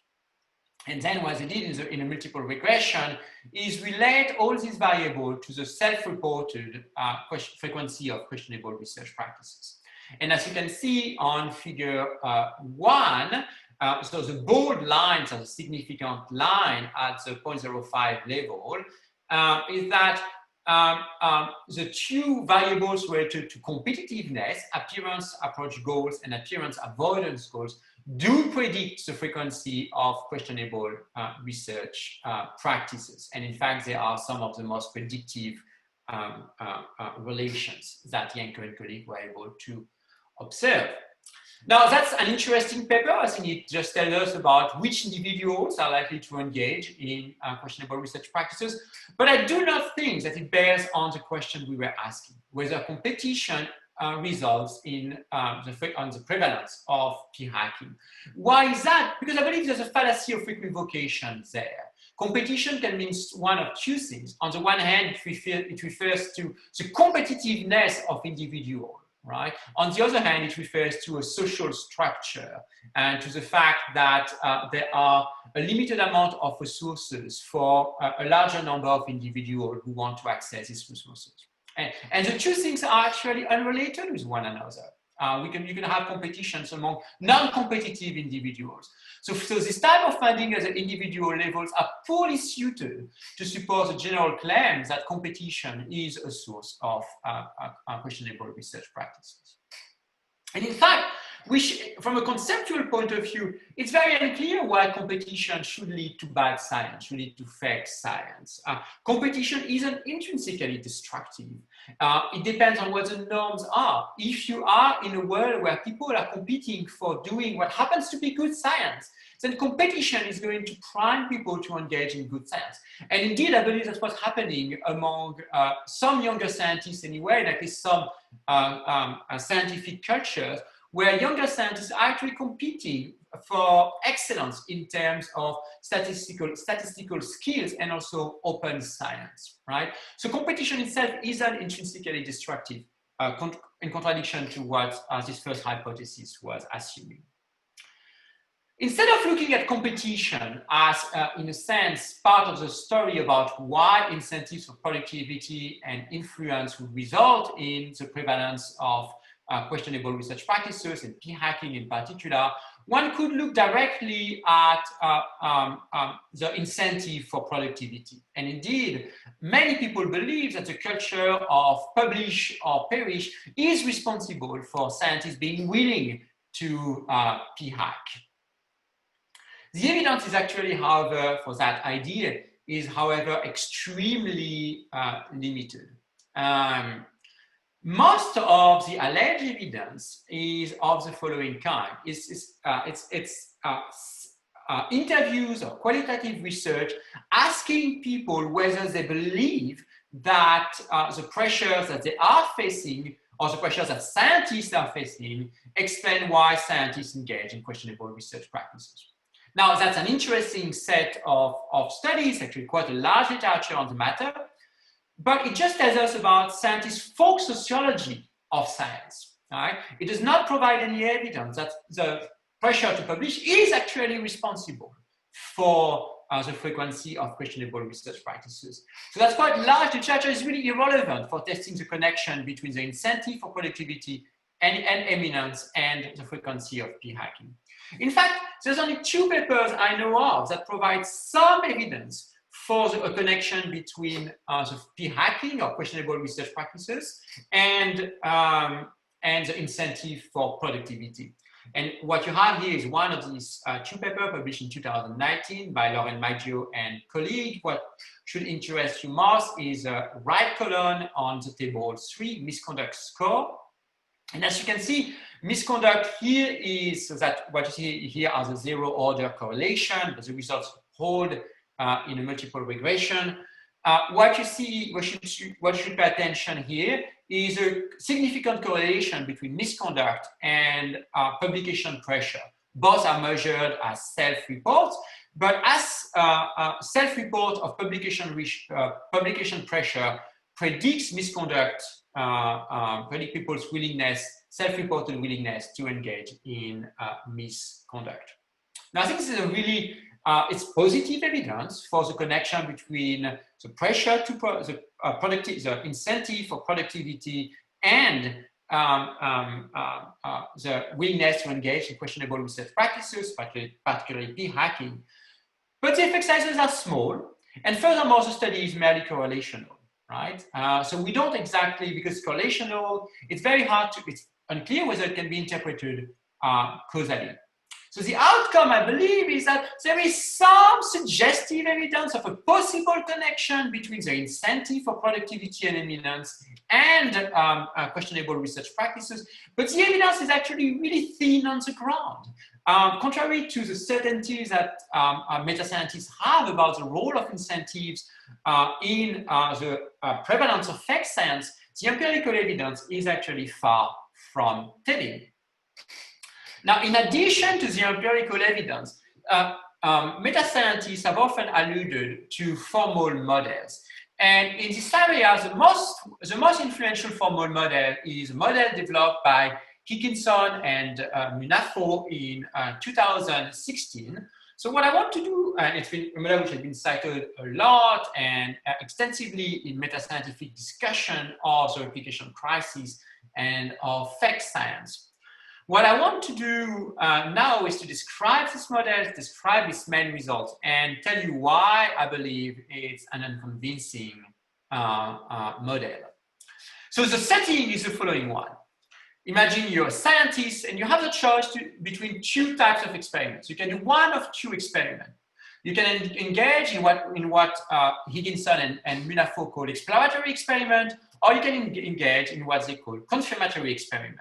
A: And then what they did in a multiple regression is relate all these variables to the self-reported frequency of questionable research practices. And as you can see on figure 1, so the bold lines are the significant line at the 0.05 level, is that the two variables related to competitiveness, appearance approach goals and appearance avoidance goals, do predict the frequency of questionable research practices. And in fact, they are some of the most predictive relations that Jenke and colleagues were able to observe. Now, that's an interesting paper. I think it just tells us about which individuals are likely to engage in questionable research practices. But I do not think that it bears on the question we were asking, whether competition results in the prevalence of peer hacking. Why is that? Because I believe there's a fallacy of equivocation there. Competition can mean one of two things. On the one hand, it refers to the competitiveness of individuals. Right. On the other hand, it refers to a social structure and to the fact that there are a limited amount of resources for a larger number of individuals who want to access these resources. And the two things are actually unrelated with one another. You can have competitions among non-competitive individuals. So this type of finding at the individual levels are poorly suited to support the general claim that competition is a source of questionable research practices. And in fact, from a conceptual point of view, it's very unclear why competition should lead to bad science, should lead to fake science. Competition isn't intrinsically destructive. It depends on what the norms are. If you are in a world where people are competing for doing what happens to be good science, then competition is going to prime people to engage in good science. And indeed, I believe that's what's happening among some younger scientists anyway, like in some scientific cultures, where younger scientists are actually competing for excellence in terms of statistical skills and also open science, right? So competition itself isn't intrinsically destructive, in contradiction to what this first hypothesis was assuming. Instead of looking at competition as, in a sense, part of the story about why incentives for productivity and influence would result in the prevalence of questionable research practices and p-hacking in particular, one could look directly at the incentive for productivity. And indeed, many people believe that the culture of publish or perish is responsible for scientists being willing to p-hack. The evidence is actually, however, for that idea is, however, extremely limited. Most of the alleged evidence is of the following kind. It's interviews or qualitative research asking people whether they believe that the pressures that they are facing or the pressures that scientists are facing explain why scientists engage in questionable research practices. Now, that's an interesting set of studies, actually quite a large literature on the matter, but it just tells us about scientists' folk sociology of science. Right? It does not provide any evidence that the pressure to publish is actually responsible for the frequency of questionable research practices. So that's quite large. Literature is really irrelevant for testing the connection between the incentive for productivity and eminence and the frequency of p-hacking. In fact, there's only 2 papers I know of that provide some evidence for a connection between the p-hacking or questionable research practices and the incentive for productivity. And what you have here is one of these 2 papers published in 2019 by Edouard Machery and colleague. What should interest you most is a right column on the table 3, misconduct score. And as you can see, misconduct here is so that what you see here are the 0-order correlation, but the results hold in a multiple regression. What you see, what you should pay attention here is a significant correlation between misconduct and publication pressure. Both are measured as self-reports, but as self-report of publication pressure predicts misconduct, predict people's willingness, self-reported willingness to engage in misconduct. Now, I think this is a really, it's positive evidence for the connection between the pressure to the incentive for productivity and the willingness to engage in questionable research practices, particularly p-hacking. But the effect sizes are small, and furthermore, the study is merely correlational, right? So we don't exactly, because correlational, it's very hard to, it's unclear whether it can be interpreted causally. So the outcome, I believe, is that there is some suggestive evidence of a possible connection between the incentive for productivity and eminence and questionable research practices, but the evidence is actually really thin on the ground. Contrary to the certainties that meta-scientists have about the role of incentives in the prevalence of fake science, the empirical evidence is actually far from telling. Now, in addition to the empirical evidence, meta-scientists have often alluded to formal models. And in this area, the most influential formal model is a model developed by Higginson and Munafo in 2016. So what I want to do, and it's been a model which has been cited a lot and extensively in meta-scientific discussion of the replication crisis and of fake science. What I want to do now is to describe this model, describe its main results, and tell you why I believe it's an unconvincing model. So the setting is the following one. Imagine you're a scientist and you have the choice between 2 types of experiments. You can do one of 2 experiments. You can engage in what Higginson and Munafo call exploratory experiment, or you can engage in what they call confirmatory experiment.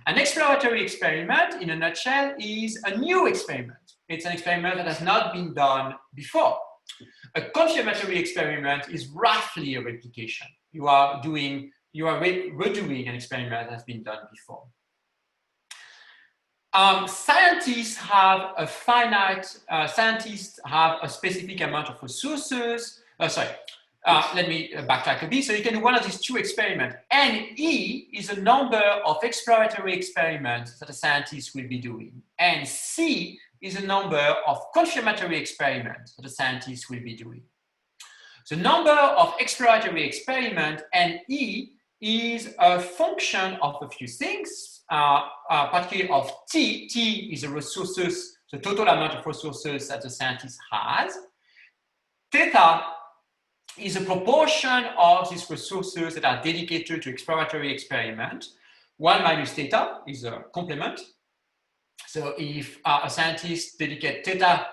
A: An exploratory experiment, in a nutshell, is a new experiment. It's an experiment that has not been done before. A confirmatory experiment is roughly a replication. You are redoing an experiment that has been done before. Scientists have a finite, scientists have a specific amount of resources. Let me backtrack a bit. So you can do one of these two experiments. NE is a number of exploratory experiments that a scientist will be doing. And C is a number of confirmatory experiments that a scientist will be doing. The number of exploratory experiments, NE, is a function of a few things, particularly of T. T is the resources, the total amount of resources that the scientist has. Theta is a proportion of these resources that are dedicated to exploratory experiment. 1 minus theta is a complement. So if a scientist dedicates theta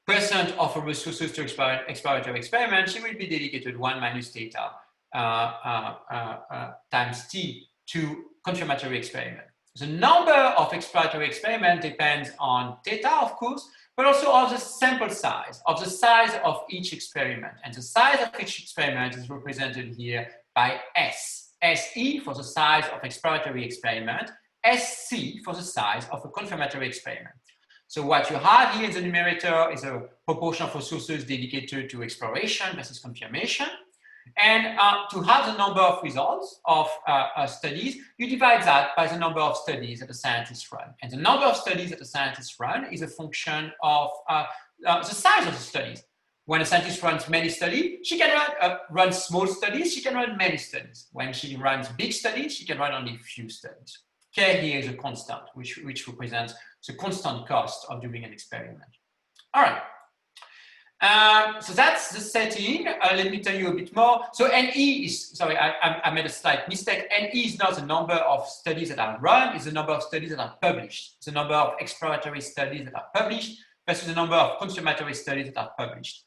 A: % of her resources to exploratory experiment, she will be dedicated 1 minus theta times t to confirmatory experiment. The number of exploratory experiment depends on theta, of course, but also of the sample size, of the size of each experiment. And the size of each experiment is represented here by S. SE for the size of exploratory experiment, SC for the size of a confirmatory experiment. So what you have here in the numerator is a proportion of resources dedicated to exploration versus confirmation. And to have the number of results of studies, you divide that by the number of studies that the scientists run. And the number of studies that the scientists run is a function of the size of the studies. When a scientist runs many studies, she can run small studies, she can run many studies. When she runs big studies, she can run only few studies. K here is a constant, which represents the constant cost of doing an experiment. All right. So that's the setting. Let me tell you a bit more. So NE is, sorry, I made a slight mistake. NE is not the number of studies that are run, it's the number of studies that are published. It's the number of exploratory studies that are published versus the number of confirmatory studies that are published.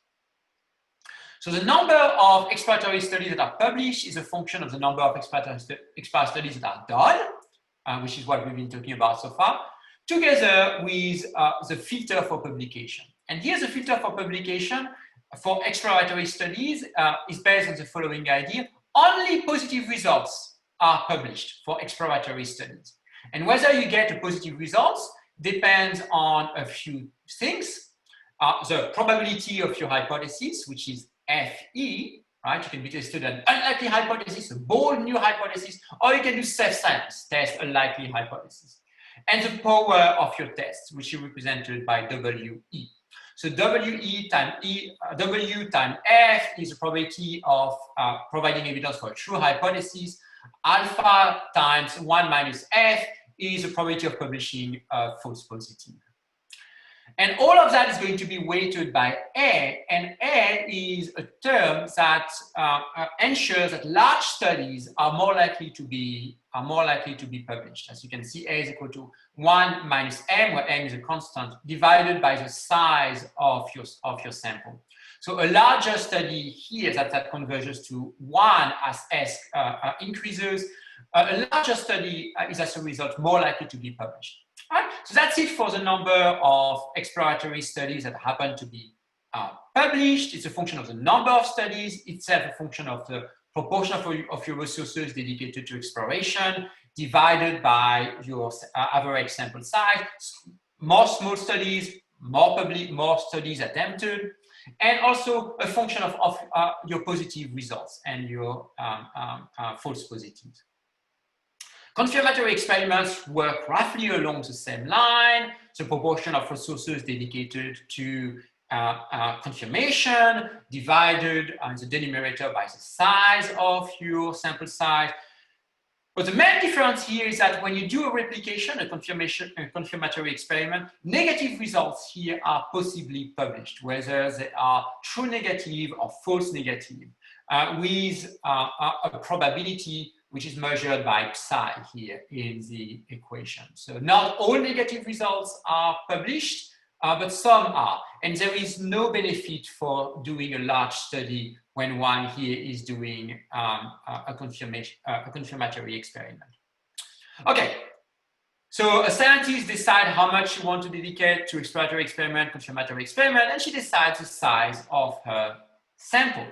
A: So the number of exploratory studies that are published is a function of the number of exploratory studies that are done, which is what we've been talking about so far, together with the filter for publication. And here's the filter for publication for exploratory studies is based on the following idea. Only positive results are published for exploratory studies. And whether you get a positive results depends on a few things. The probability of your hypothesis, which is FE, right? You can be tested an unlikely hypothesis, a bold new hypothesis, or you can do self-science, test a likely hypothesis. And the power of your test, which is represented by WE. So W times F is the probability of providing evidence for a true hypothesis. Alpha times 1 minus F is the probability of publishing a false positive. And all of that is going to be weighted by A, and A is a term that ensures that large studies are more likely to be published. As you can see, A is equal to 1 minus M, where M is a constant, divided by the size of your sample. So a larger study here that converges to 1 as S increases. A larger study is as a result more likely to be published. Right? So that's it for the number of exploratory studies that happen to be published. It's a function of the number of studies, itself a function of the proportion of your resources dedicated to exploration, divided by your average sample size. More small studies, more studies attempted, and also a function of your positive results and your false positives. Confirmatory experiments work roughly along the same line. The proportion of resources dedicated to confirmation divided on the denominator by the size of your sample size. But the main difference here is that when you do a replication, a confirmatory experiment, negative results here are possibly published, whether they are true negative or false negative, with a probability which is measured by psi here in the equation. So not all negative results are published, but some are. And there is no benefit for doing a large study when one here is doing a confirmatory experiment. Okay, so a scientist decides how much she wants to dedicate to exploratory experiment, confirmatory experiment, and she decides the size of her sample.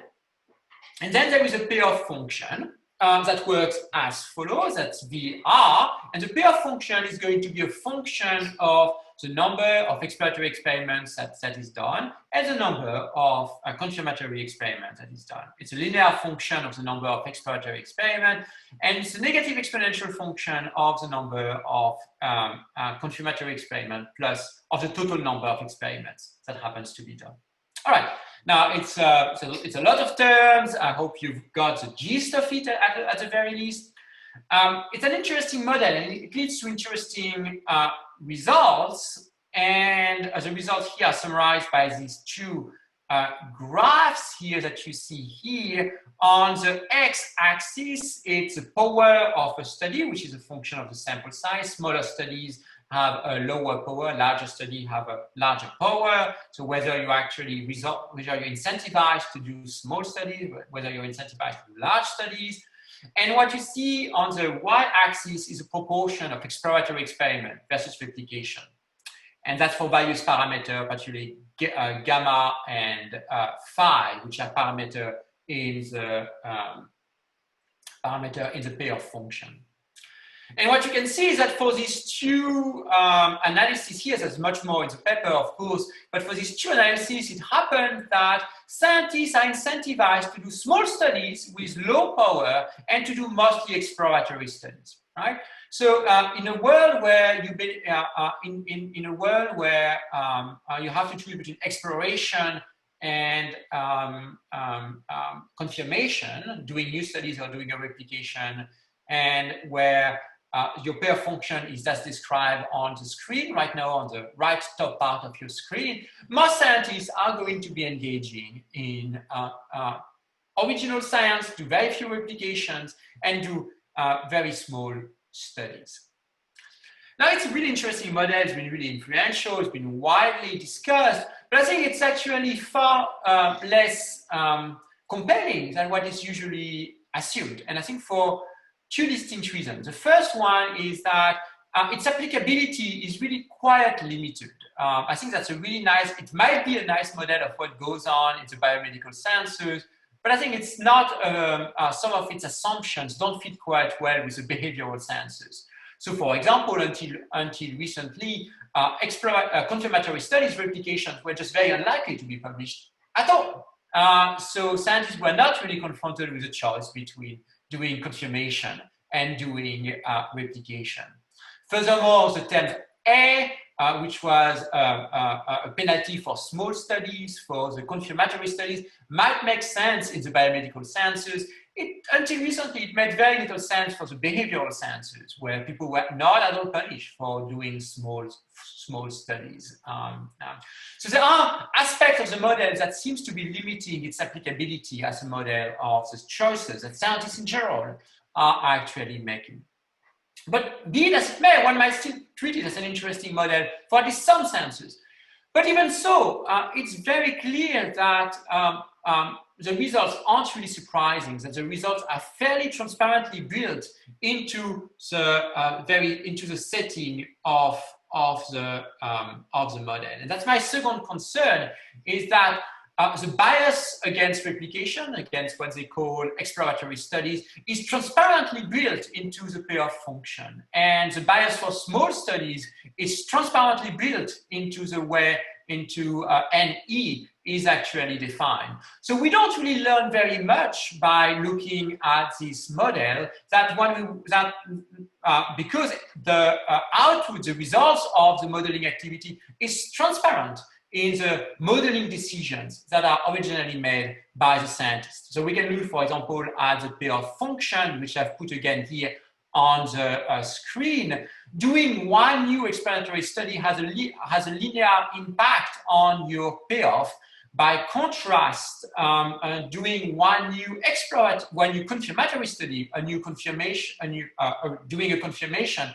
A: And then there is a payoff function that works as follows. That's VR, and the payoff function is going to be a function of the number of exploratory experiments that is done and the number of confirmatory experiments that is done. It's a linear function of the number of exploratory experiments, and it's a negative exponential function of the number of confirmatory experiments plus of the total number of experiments that happens to be done. All right. Now, it's a lot of terms. I hope you've got the gist of it at the very least. It's an interesting model, and it leads to interesting results. And the results here are summarized by these two graphs here that you see here. On the x-axis, it's the power of a study, which is a function of the sample size. Smaller studies have a lower power, larger studies have a larger power. So whether you actually whether you're incentivized to do small studies, whether you're incentivized to do large studies. And what you see on the y-axis is a proportion of exploratory experiment versus replication. And that's for various parameters, particularly gamma and phi, which are parameter in the payoff function. And what you can see is that for these two analyses here, there's much more in the paper, of course, but for these two analyses, it happened that scientists are incentivized to do small studies with low power and to do mostly exploratory studies, right? So in a world where you have to choose between exploration and confirmation, doing new studies or doing a replication, and where your payoff function is as described on the screen right now, on the right top part of your screen, most scientists are going to be engaging in original science, do very few replications, and do very small studies. Now, it's a really interesting model. It's been really influential. It's been widely discussed, but I think it's actually far less compelling than what is usually assumed. And I think for two distinct reasons. The first one is that its applicability is really quite limited. I think that's a really nice, it might be a nice model of what goes on in the biomedical sciences, but I think it's not, some of its assumptions don't fit quite well with the behavioral sciences. So for example, until recently, confirmatory studies replications were just very unlikely to be published at all. So scientists were not really confronted with a choice between doing confirmation and doing replication. Furthermore, the term A, which was a penalty for small studies, for the confirmatory studies, might make sense in the biomedical sciences. Until recently, it made very little sense for the behavioral sciences, where people were not at all punished for doing small studies. So there are aspects of the model that seems to be limiting its applicability as a model of the choices that scientists in general are actually making. But be it as it may, one might still treat it as an interesting model for at least some sciences. But even so, it's very clear that the results aren't really surprising, that the results are fairly transparently built into the setting of the model. And that's my second concern, is that the bias against replication, against what they call exploratory studies, is transparently built into the payoff function. And the bias for small studies is transparently built into the way NE is actually defined. So we don't really learn very much by looking at this model because the output, the results of the modeling activity is transparent in the modeling decisions that are originally made by the scientists. So we can look, for example, at the payoff function, which I've put again here on the screen. Doing one new explanatory study has a linear impact on your payoff. By contrast, doing one new confirmatory study, doing a confirmation,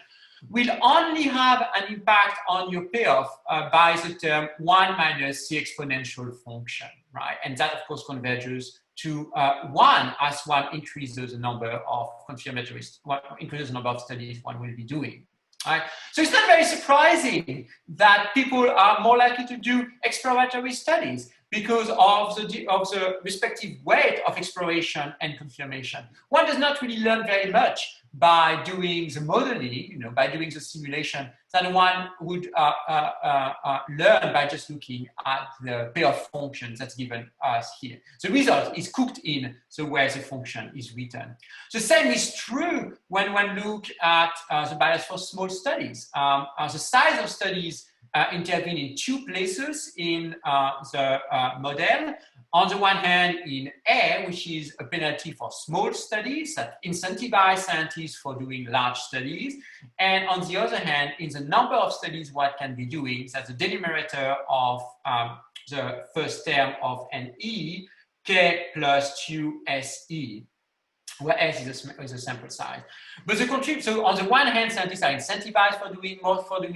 A: will only have an impact on your payoff by the term 1 minus the exponential function, right? And that, of course, converges to 1 as one increases the number of increases the number of studies one will be doing. Right? So it's not very surprising that people are more likely to do exploratory studies because of the respective weight of exploration and confirmation. One does not really learn very much by doing the modeling, by doing the simulation, than one would learn by just looking at the payoff function that's given us here. The result is cooked in the way the function is written. The same is true when one looks at the bias for small studies. The size of studies intervene in two places in the model. On the one hand, in A, which is a penalty for small studies that incentivize scientists for doing large studies. And on the other hand, in the number of studies what can be doing, that's the denominator of the first term of NE, K plus 2SE, where S is a sample size. But so on the one hand, scientists are incentivized for doing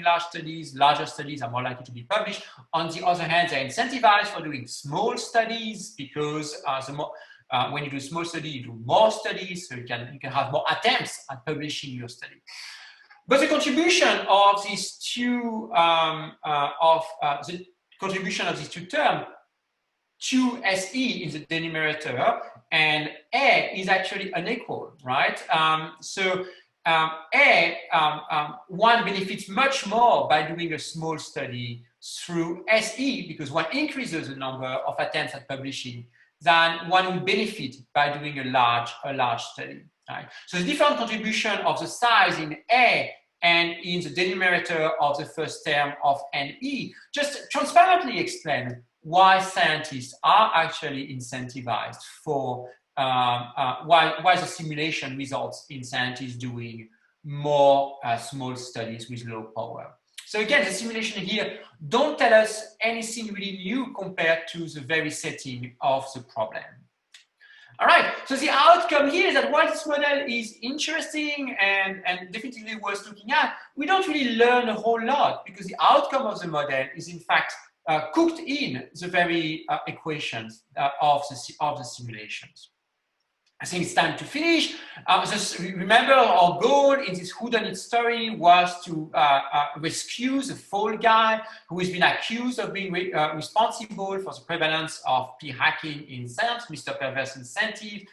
A: large studies. Larger studies are more likely to be published. On the other hand, they're incentivized for doing small studies because when you do small study, you do more studies, so you can have more attempts at publishing your study. But the contribution of these two terms, 2SE in the denominator and A is actually unequal, right? One benefits much more by doing a small study through SE because one increases the number of attempts at publishing than one will benefit by doing a large study, right? So the different contribution of the size in A and in the denominator of the first term of NE just transparently explain why scientists are actually incentivized for why the simulation results in scientists doing more small studies with low power. So again, the simulation here don't tell us anything really new compared to the very setting of the problem. All right, so the outcome here is that while this model is interesting and definitely worth looking at, we don't really learn a whole lot because the outcome of the model is in fact cooked in the very equations of the simulations. I think it's time to finish. Just remember, our goal in this whodunit story was to rescue the fall guy who has been accused of being responsible for the prevalence of p-hacking in science, Mr. Perverse incentive.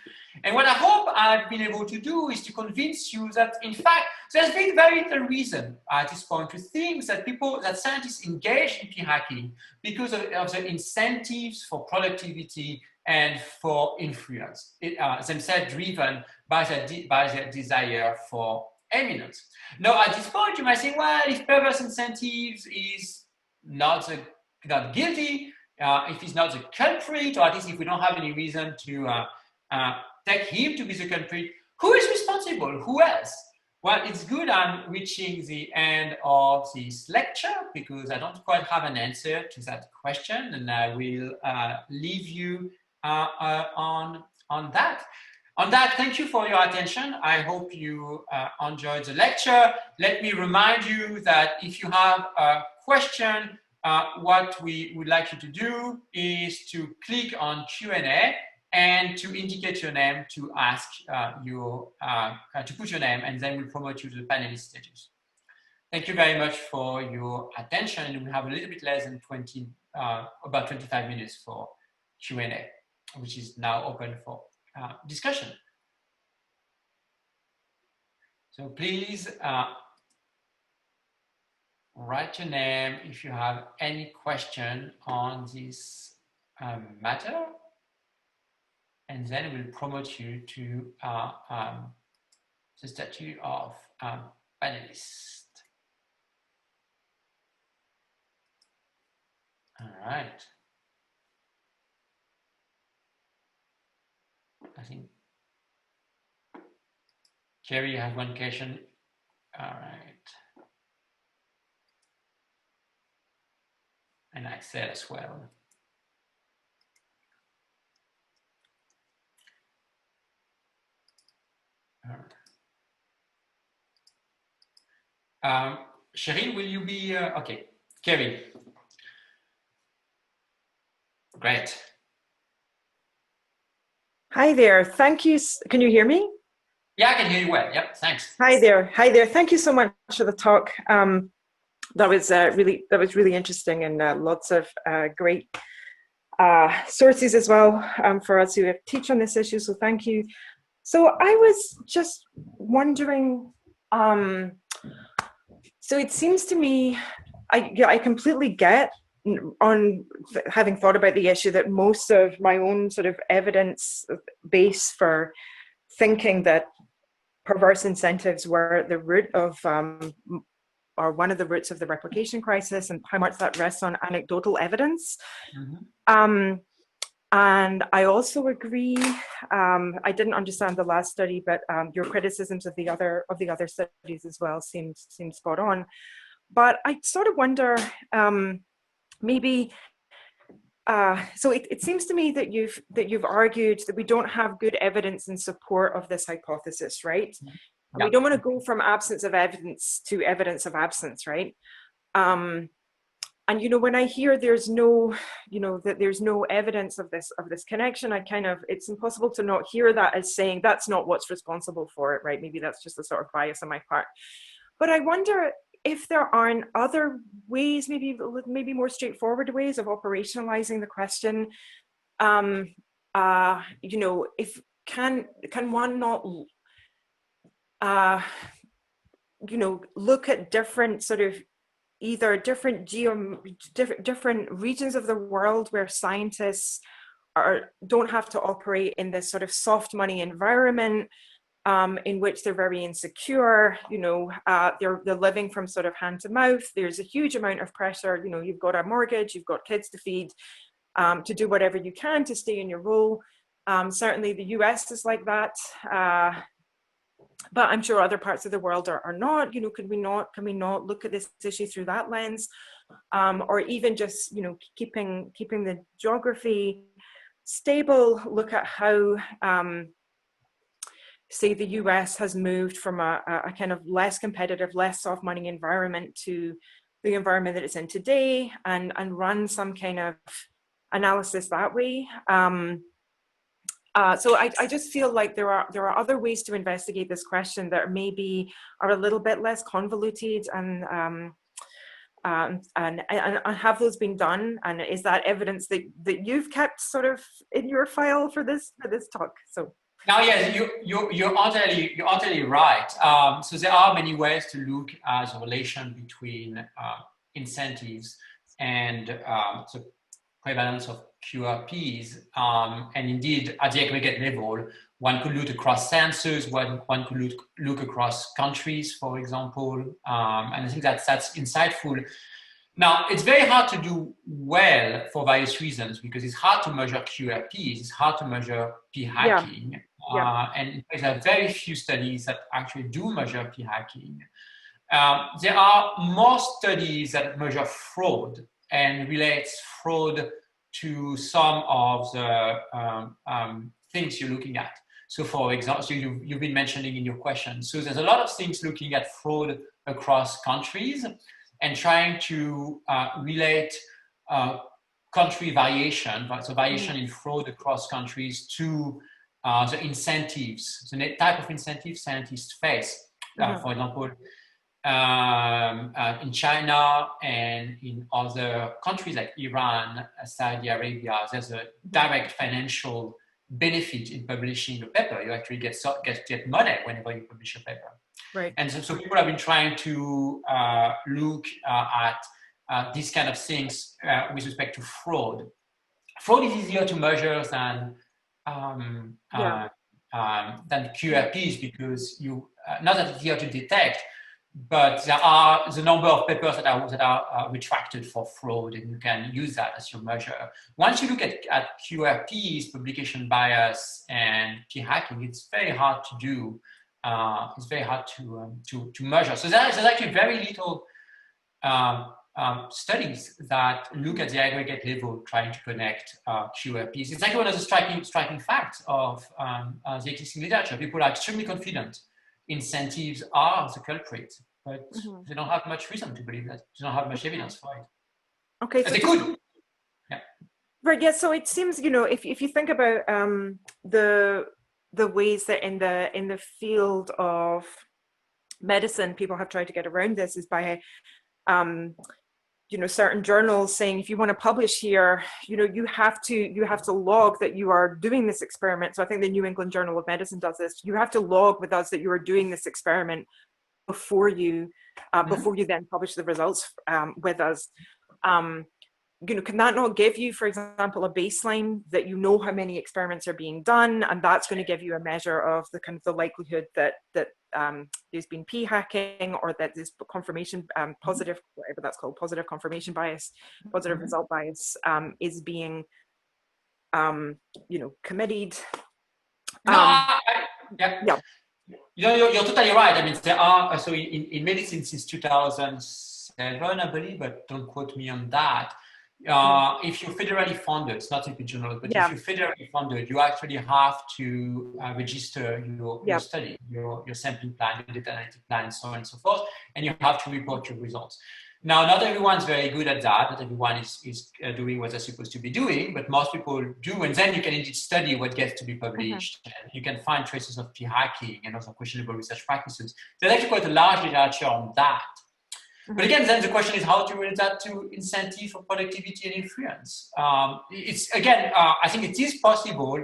A: And what I hope I've been able to do is to convince you that, in fact, there's been very little reason at this point to think that scientists engage in p-hacking because of the incentives for productivity and for influence, themselves driven by their desire for eminence. Now, at this point, you might say, well, if perverse incentives is not guilty, if he's not the culprit, or at least if we don't have any reason to take him to be the culprit, who is responsible? Who else? Well, it's good I'm reaching the end of this lecture because I don't quite have an answer to that question, and I will leave you on that. On that, thank you for your attention. I hope you enjoyed the lecture. Let me remind you that if you have a question, what we would like you to do is to click on Q&A and to indicate your name to ask to put your name, and then we'll promote you to the panelist status. Thank you very much for your attention. We have a little bit less than about 25 minutes for Q&A, which is now open for discussion. So please write your name if you have any question on this matter, and then we'll promote you to the statue of panelist. All right. I think Kerry, you have one question. All right. And Axel as well. All right. Cheryl, will you be, okay, Kerry. Great.
B: Hi there. Thank you. Can you hear me?
A: Yeah, I can hear you well. Yep. Thanks.
B: Hi there. Hi there. Thank you so much for the talk. That was really interesting and lots of great sources as well for us who teach on this issue. So thank you. So I was just wondering, so it seems to me, I completely get on having thought about the issue that most of my own sort of evidence base for thinking that perverse incentives were the root of or one of the roots of the replication crisis, and how much that rests on anecdotal evidence. Mm-hmm. And I also agree. I didn't understand the last study, but your criticisms of the other studies as well seem spot on. But I sort of wonder, maybe. So it seems to me that you've argued that we don't have good evidence in support of this hypothesis, right? Yeah. We don't want to go from absence of evidence to evidence of absence, right? And when I hear there's no, that there's no evidence of this connection, it's impossible to not hear that as saying that's not what's responsible for it, right? Maybe that's just a sort of bias on my part. But I wonder if there aren't other ways, maybe more straightforward ways of operationalizing the question. If can one not, look at different sort of either different regions of the world where scientists don't have to operate in this sort of soft money environment, in which they're very insecure, they're living from sort of hand to mouth. There's a huge amount of pressure. You've got a mortgage, you've got kids to feed, to do whatever you can to stay in your role. Certainly the US is like that. But I'm sure other parts of the world are not. Can we not look at this issue through that lens, or even just keeping the geography stable? Look at how, say, the US has moved from a kind of less competitive, less soft money environment to the environment that it's in today, and run some kind of analysis that way. So I just feel like there are other ways to investigate this question that maybe are a little bit less convoluted, and have those been done? And is that evidence that you've kept sort of in your file for this talk? So
A: now, yes, you're utterly right. So there are many ways to look at the relation between incentives and the prevalence of QRPs, and indeed at the aggregate level, one could look across sensors, one could look across countries, for example, and I think that's insightful. Now, it's very hard to do well for various reasons, because it's hard to measure QRPs, it's hard to measure p-hacking, and there are very few studies that actually do measure p-hacking. There are more studies that measure fraud and relates fraud to some of the things you're looking at. So for example, so you've been mentioning in your question, so there's a lot of things looking at fraud across countries and trying to relate country variation, so variation in fraud across countries, to the incentives, the type of incentives scientists face. For example, in China and in other countries like Iran, Saudi Arabia, there's a direct financial benefit in publishing a paper. You actually get money whenever you publish a paper.
B: Right.
A: And so people have been trying to look at these kind of things with respect to fraud. Fraud is easier to measure than QRPs, because not that it's easier to detect, but there are the number of papers that are retracted for fraud, and you can use that as your measure. Once you look at QRPs, publication bias, and p-hacking, it's very hard to do. It's very hard to measure. So there's actually very little studies that look at the aggregate level trying to connect QRPs. It's actually one of the striking facts of the existing literature. People are extremely confident incentives are the culprit, but they don't have much reason to believe that. They don't have much evidence for it.
B: Okay,
A: but so they could. Yeah.
B: Right. Yeah. So it seems, if you think about the ways that in the field of medicine people have tried to get around this is by certain journals saying, if you want to publish here, you have to log that you are doing this experiment. So I think the New England Journal of Medicine does this. You have to log with us that you are doing this experiment before you then publish the results with us. Can that not give you, for example, a baseline that how many experiments are being done, and that's going to give you a measure of the kind of the likelihood that there's been p-hacking, or that there's confirmation positive, whatever that's called, positive confirmation bias, positive result bias is being committed.
A: Yeah. You're totally right. I mean, there are so in medicine since 2007, I believe, but don't quote me on that. If you're federally funded, it's not in the journal, but if you're federally funded, you actually have to register your study, your sampling plan, your data analytic plan, and so on and so forth, and you have to report your results. Now, not everyone's very good at that. Not everyone is doing what they're supposed to be doing, but most people do. And then you can indeed study what gets to be published. And you can find traces of p-hacking and also questionable research practices. There's actually quite a large literature on that. But again, then the question is how to relate that to incentive for productivity and influence. It's again, I think it is possible,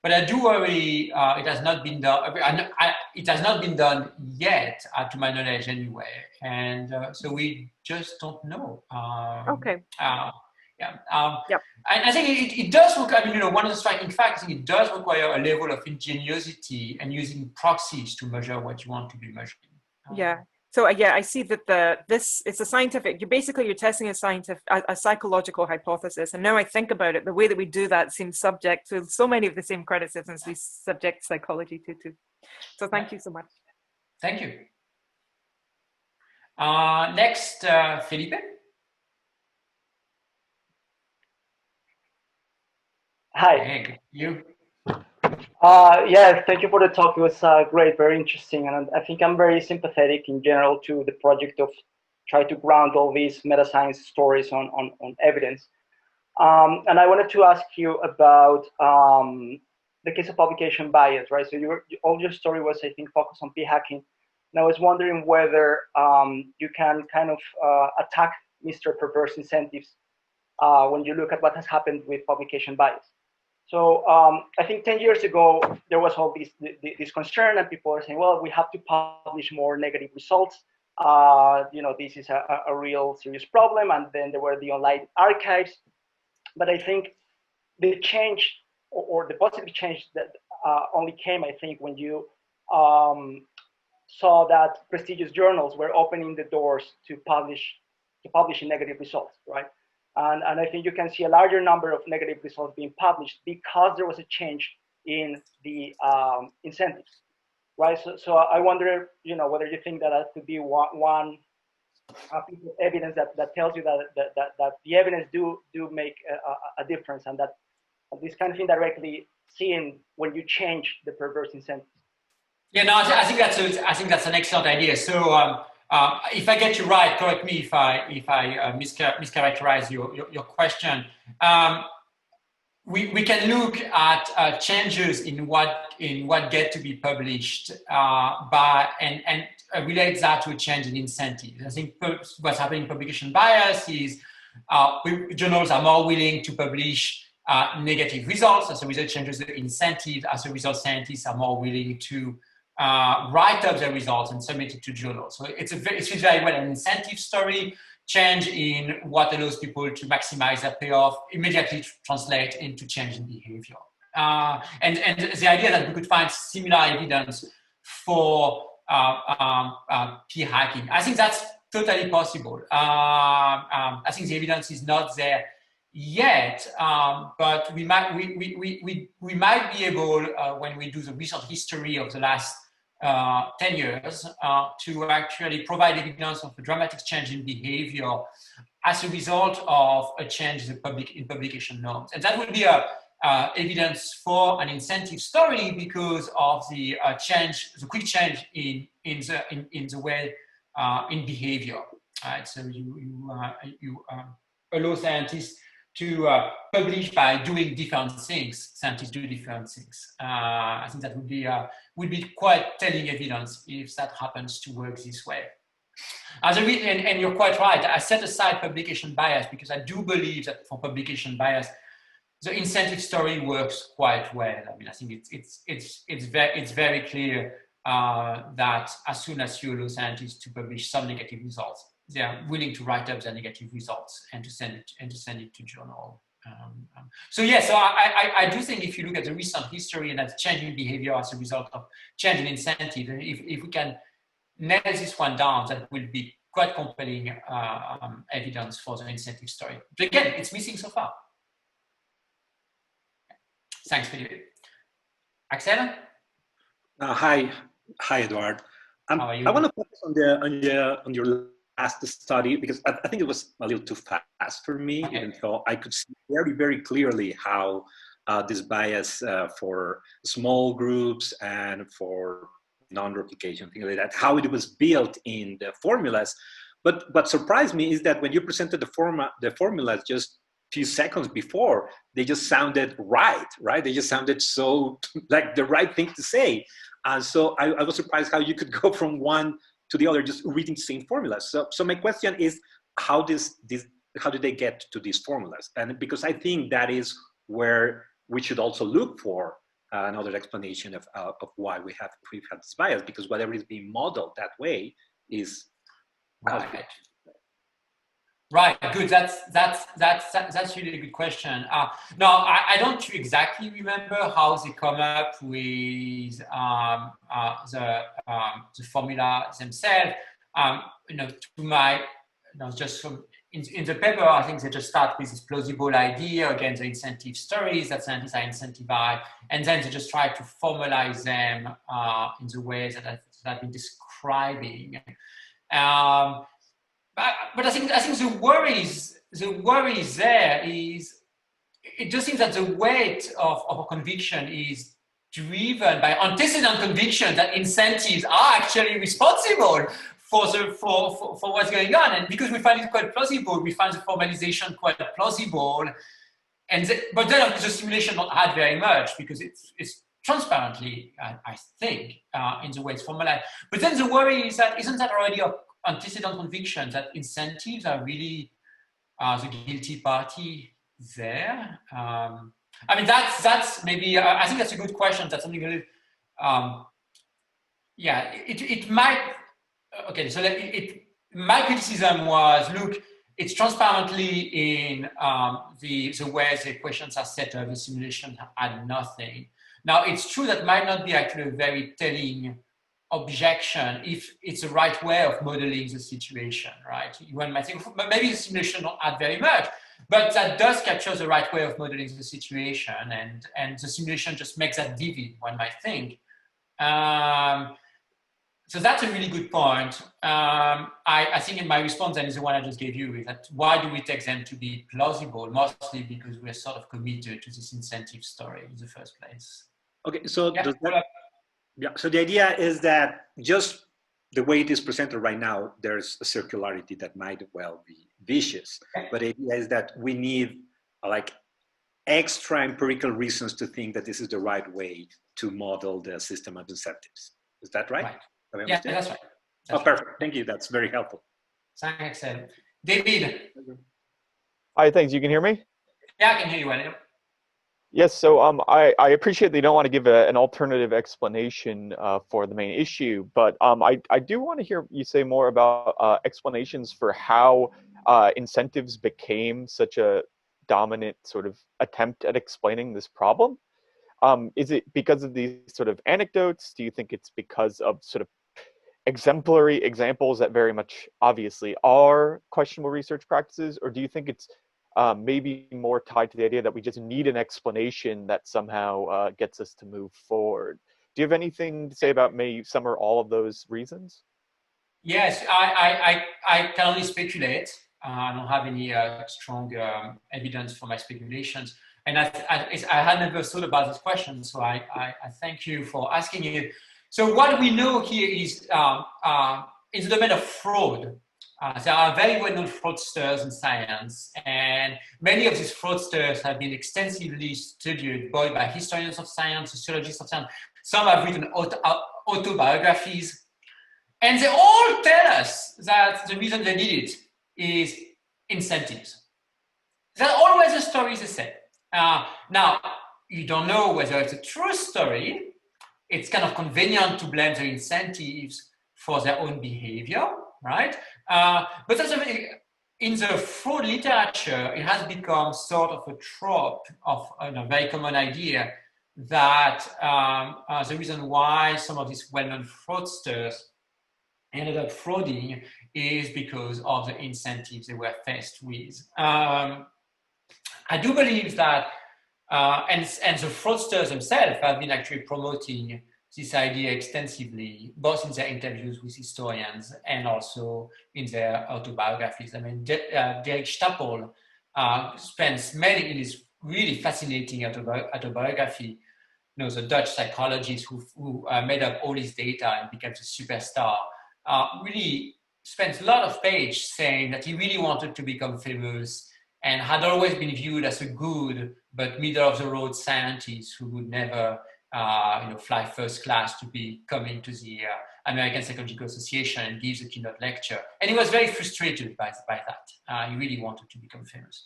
A: but I do worry it has not been done. It has not been done yet, to my knowledge, anyway. And so we just don't know.
B: Okay.
A: And I think it does require. I mean, one of the striking facts, I think it does require a level of ingenuity and using proxies to measure what you want to be measuring.
B: So I see that it's a scientific. You're testing a psychological hypothesis, and now I think about it, the way that we do that seems subject to so many of the same criticisms we subject psychology to. So thank you so much.
A: Thank you. Next, Felipe.
C: Hi.
A: Hey, you.
C: Yes, thank you for the talk. It was great, very interesting, and I think I'm very sympathetic in general to the project of try to ground all these meta science stories on evidence. And I wanted to ask you about the case of publication bias, right? So all your story was, I think, focused on p-hacking, and I was wondering whether you can kind of attack Mr. Perverse incentives when you look at what has happened with publication bias. So I think 10 years ago, there was all this concern, and people were saying, well, we have to publish more negative results. This is a real serious problem. And then there were the online archives. But I think the change or the positive change that only came, I think, when you saw that prestigious journals were opening the doors to publishing negative results, right? And I think you can see a larger number of negative results being published because there was a change in the incentives, right? So I wonder, whether you think that could be one piece of evidence that tells you that the evidence do make a difference, and that this kind of indirectly seen when you change the perverse incentives.
A: Yeah, no, I think that's an excellent idea. So. If I get you right, correct me if I mischaracterize your question. We can look at changes in what get to be published and relate that to a change in incentives. I think what's happening in publication bias is journals are more willing to publish negative results. As a result, changes the incentive. As a result, scientists are more willing to write up their results and submit it to journals. So it fits very well an incentive story. Change in what allows people to maximize their payoff immediately translate into change in behavior. And the idea that we could find similar evidence for p-hacking, I think that's totally possible. I think the evidence is not there yet, but we might be able, when we do the research history of the last 10 years, to actually provide evidence of a dramatic change in behavior as a result of a change in publication norms. And that would be evidence for an incentive story because of the the quick change in the way in behavior. Right? So you allow scientists to publish by doing different things. Scientists do different things. I think that would be quite telling evidence if that happens to work this way. And you're quite right. I set aside publication bias because I do believe that for publication bias, the incentive story works quite well. I mean, I think it's very clear that as soon as you allow scientists to publish some negative results, they are willing to write up their negative results and to send it to journal. So I do think if you look at the recent history and at changing behavior as a result of changing incentive, if we can nail this one down, that will be quite compelling evidence for the incentive story. But again, it's missing so far. Thanks, Philippe. Axel?
D: Hi, Edouard.
A: How are you?
D: I want to focus on your last study because I think it was a little too fast for me,
A: Okay.
D: even though I could see very, very clearly how this bias for small groups and for non-replication, things like that, how it was built in the formulas. But what surprised me is that when you presented the formulas just few seconds before, they just sounded right? They just sounded so like the right thing to say. And so I was surprised how you could go from one to the other just reading the same formulas. So my question is, how did they get to these formulas? And because I think that is where we should also look for another explanation of why we've had this bias, because whatever is being modeled that way is
A: right. Right, good. That's really a good question. No, I don't exactly remember how they come up with the formula themselves. Just from in the paper, I think they just start with this plausible idea, again, the incentive stories that scientists are incentivized, and then they just try to formalize them in the ways that I've been describing. But I think the worry there is, it just seems that the weight of a conviction is driven by antecedent conviction that incentives are actually responsible for what's going on. And because we find it quite plausible, we find the formalization quite plausible. But then the simulation not add very much because it's transparently, I think, in the way it's formalized. But then the worry is that isn't that already a antecedent conviction that incentives are really the guilty party there? I mean, that's maybe, I think that's a good question. That's something really, it might, okay, so my criticism was, look, it's transparently in the way the questions are set up, the simulation add nothing. Now, it's true that might not be actually a very telling objection if it's the right way of modeling the situation, right? One might think, maybe the simulation don't add very much, but that does capture the right way of modeling the situation, and the simulation just makes that vivid, one might think. So that's a really good point. I think in my response, and is the one I just gave you, is that why do we take them to be plausible? Mostly because we're sort of committed to this incentive story in the first place.
D: Okay, so so the idea is that just the way it is presented right now, there's a circularity that might well be vicious. But the idea is that we need like extra empirical reasons to think that this is the right way to model the system of incentives. Is that right?
A: Yeah, that's right.
D: Perfect. Thank you. That's very helpful.
A: Thanks, Ed. David.
E: Hi, thanks. You can hear me?
A: Yeah, I can hear you well.
E: Yes, so I appreciate that you don't want to give an alternative explanation for the main issue, but I do want to hear you say more about explanations for how incentives became such a dominant sort of attempt at explaining this problem. Is it because of these sort of anecdotes? Do you think it's because of sort of exemplary examples that very much obviously are questionable research practices, or do you think it's maybe more tied to the idea that we just need an explanation that somehow gets us to move forward? Do you have anything to say about maybe some or all of those reasons?
A: Yes, I can only speculate. I don't have any strong evidence for my speculations. And I had never thought about this question, so I thank you for asking it. So what we know here is the domain of fraud. There are very well-known fraudsters in science, and many of these fraudsters have been extensively studied both by historians of science, sociologists of science. Some have written autobiographies, And they all tell us that the reason they did it is incentives. That's always the story they say. Now, you don't know whether it's a true story. It's kind of convenient to blame the incentives for their own behavior, right? But also in the fraud literature, it has become sort of a trope of a very common idea that the reason why some of these well-known fraudsters ended up frauding is because of the incentives they were faced with. I do believe that, and the fraudsters themselves have been actually promoting this idea extensively, both in their interviews with historians and also in their autobiographies. I mean, Derek Stapel spends many in his really fascinating autobiography. You know, the Dutch psychologist who made up all his data and became a superstar, really spent a lot of pages saying that he really wanted to become famous and had always been viewed as a good but middle-of-the-road scientist who would never fly first class to be coming to the American Psychological Association and gives a keynote lecture. And he was very frustrated by that. He really wanted to become famous.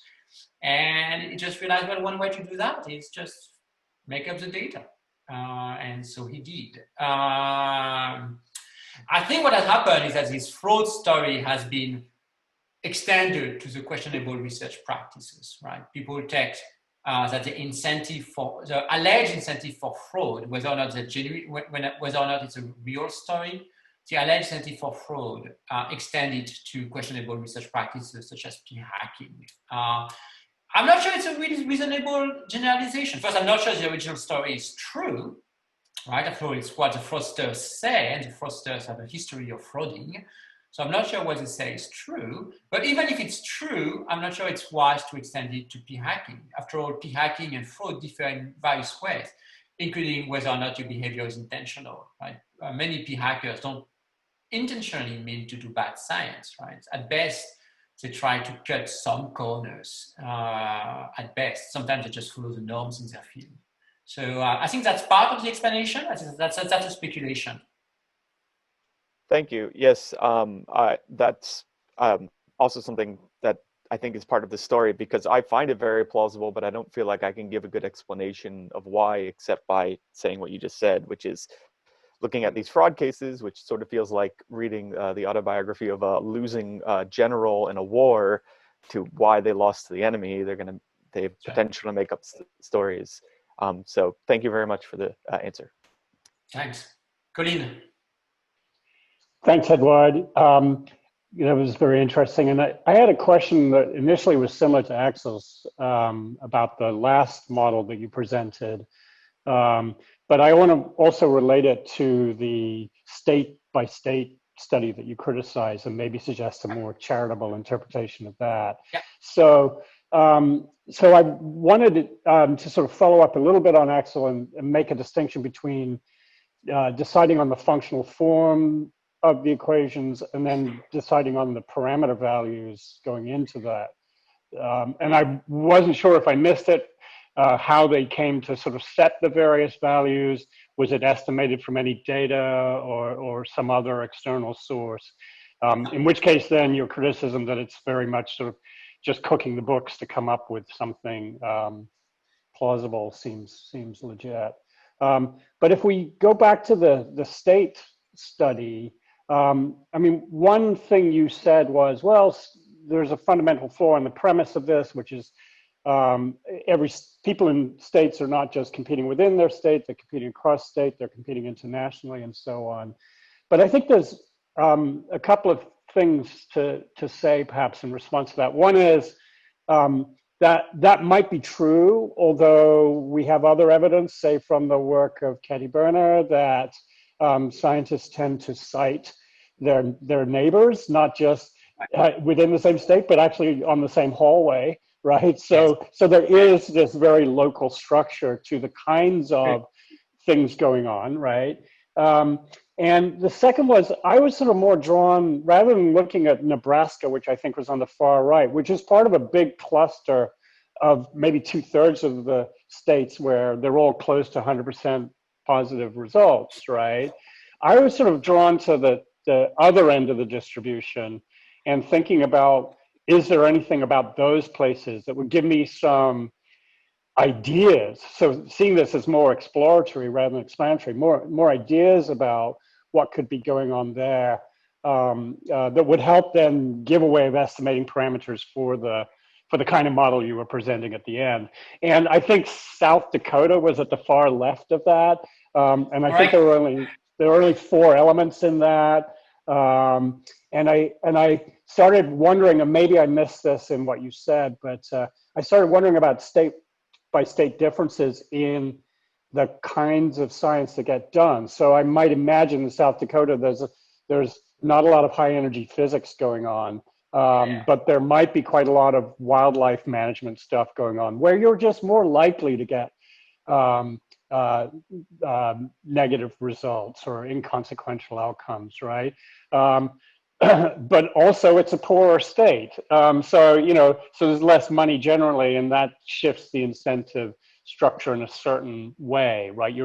A: And he just realized, well, one way to do that is just make up the data. And so he did. I think what has happened is that this fraud story has been extended to the questionable research practices, right? People take that the alleged incentive for fraud, whether or not whether or not it's a real story, the alleged incentive for fraud extended to questionable research practices such as p-hacking. I'm not sure it's a really reasonable generalization. First, I'm not sure the original story is true, right? After all, it's what the fraudsters say, and the fraudsters have a history of frauding. So I'm not sure what they say is true, but even if it's true, I'm not sure it's wise to extend it to p-hacking. After all, p-hacking and fraud differ in various ways, including whether or not your behavior is intentional, right? Many p-hackers don't intentionally mean to do bad science, right? At best, they try to cut some corners, at best. Sometimes they just follow the norms in their field. So I think that's part of the explanation. That's a speculation.
E: Thank you. Yes, that's also something that I think is part of the story, because I find it very plausible, but I don't feel like I can give a good explanation of why, except by saying what you just said, which is looking at these fraud cases, which sort of feels like reading the autobiography of a losing general in a war, to why they lost to the enemy. They have potential to make up stories. So thank you very much for the answer.
A: Thanks. Colin.
F: Thanks, Edouard. That was very interesting. And I had a question that initially was similar to Axel's about the last model that you presented. But I want to also relate it to the state-by-state study that you criticize and maybe suggest a more charitable interpretation of that.
A: Yeah.
F: So I wanted to sort of follow up a little bit on Axel and make a distinction between deciding on the functional form of the equations and then deciding on the parameter values going into that. And I wasn't sure if I missed it, how they came to sort of set the various values. Was it estimated from any data or some other external source? In which case then your criticism that it's very much sort of just cooking the books to come up with something plausible seems legit. But if we go back to the state study, I mean, one thing you said was, well, there's a fundamental flaw in the premise of this, which is people in states are not just competing within their state, they're competing across state, they're competing internationally, and so on. But I think there's a couple of things to say, perhaps, in response to that. One is that might be true, although we have other evidence, say from the work of Katie Berner, that scientists tend to cite their neighbors, not just within the same state, but actually on the same hallway, right? So there is this very local structure to the kinds of things going on, right? And the second was, I was sort of more drawn, rather than looking at Nebraska, which I think was on the far right, which is part of a big cluster of maybe 2/3 of the states where they're all close to 100% positive results, right? I was sort of drawn to the the other end of the distribution and thinking about, is there anything about those places that would give me some ideas? So seeing this as more exploratory rather than explanatory, more ideas about what could be going on there, that would help then give a way of estimating parameters for the kind of model you were presenting at the end. And I think South Dakota was at the far left of that. And I think there were only 4 elements in that. And I started wondering, and maybe I missed this in what you said, but I started wondering about state by state differences in the kinds of science that get done. So I might imagine in South Dakota, there's not a lot of high energy physics going on, but there might be quite a lot of wildlife management stuff going on where you're just more likely to get negative results or inconsequential outcomes, right? But also it's a poorer state. So there's less money generally, and that shifts the incentive structure in a certain way, right?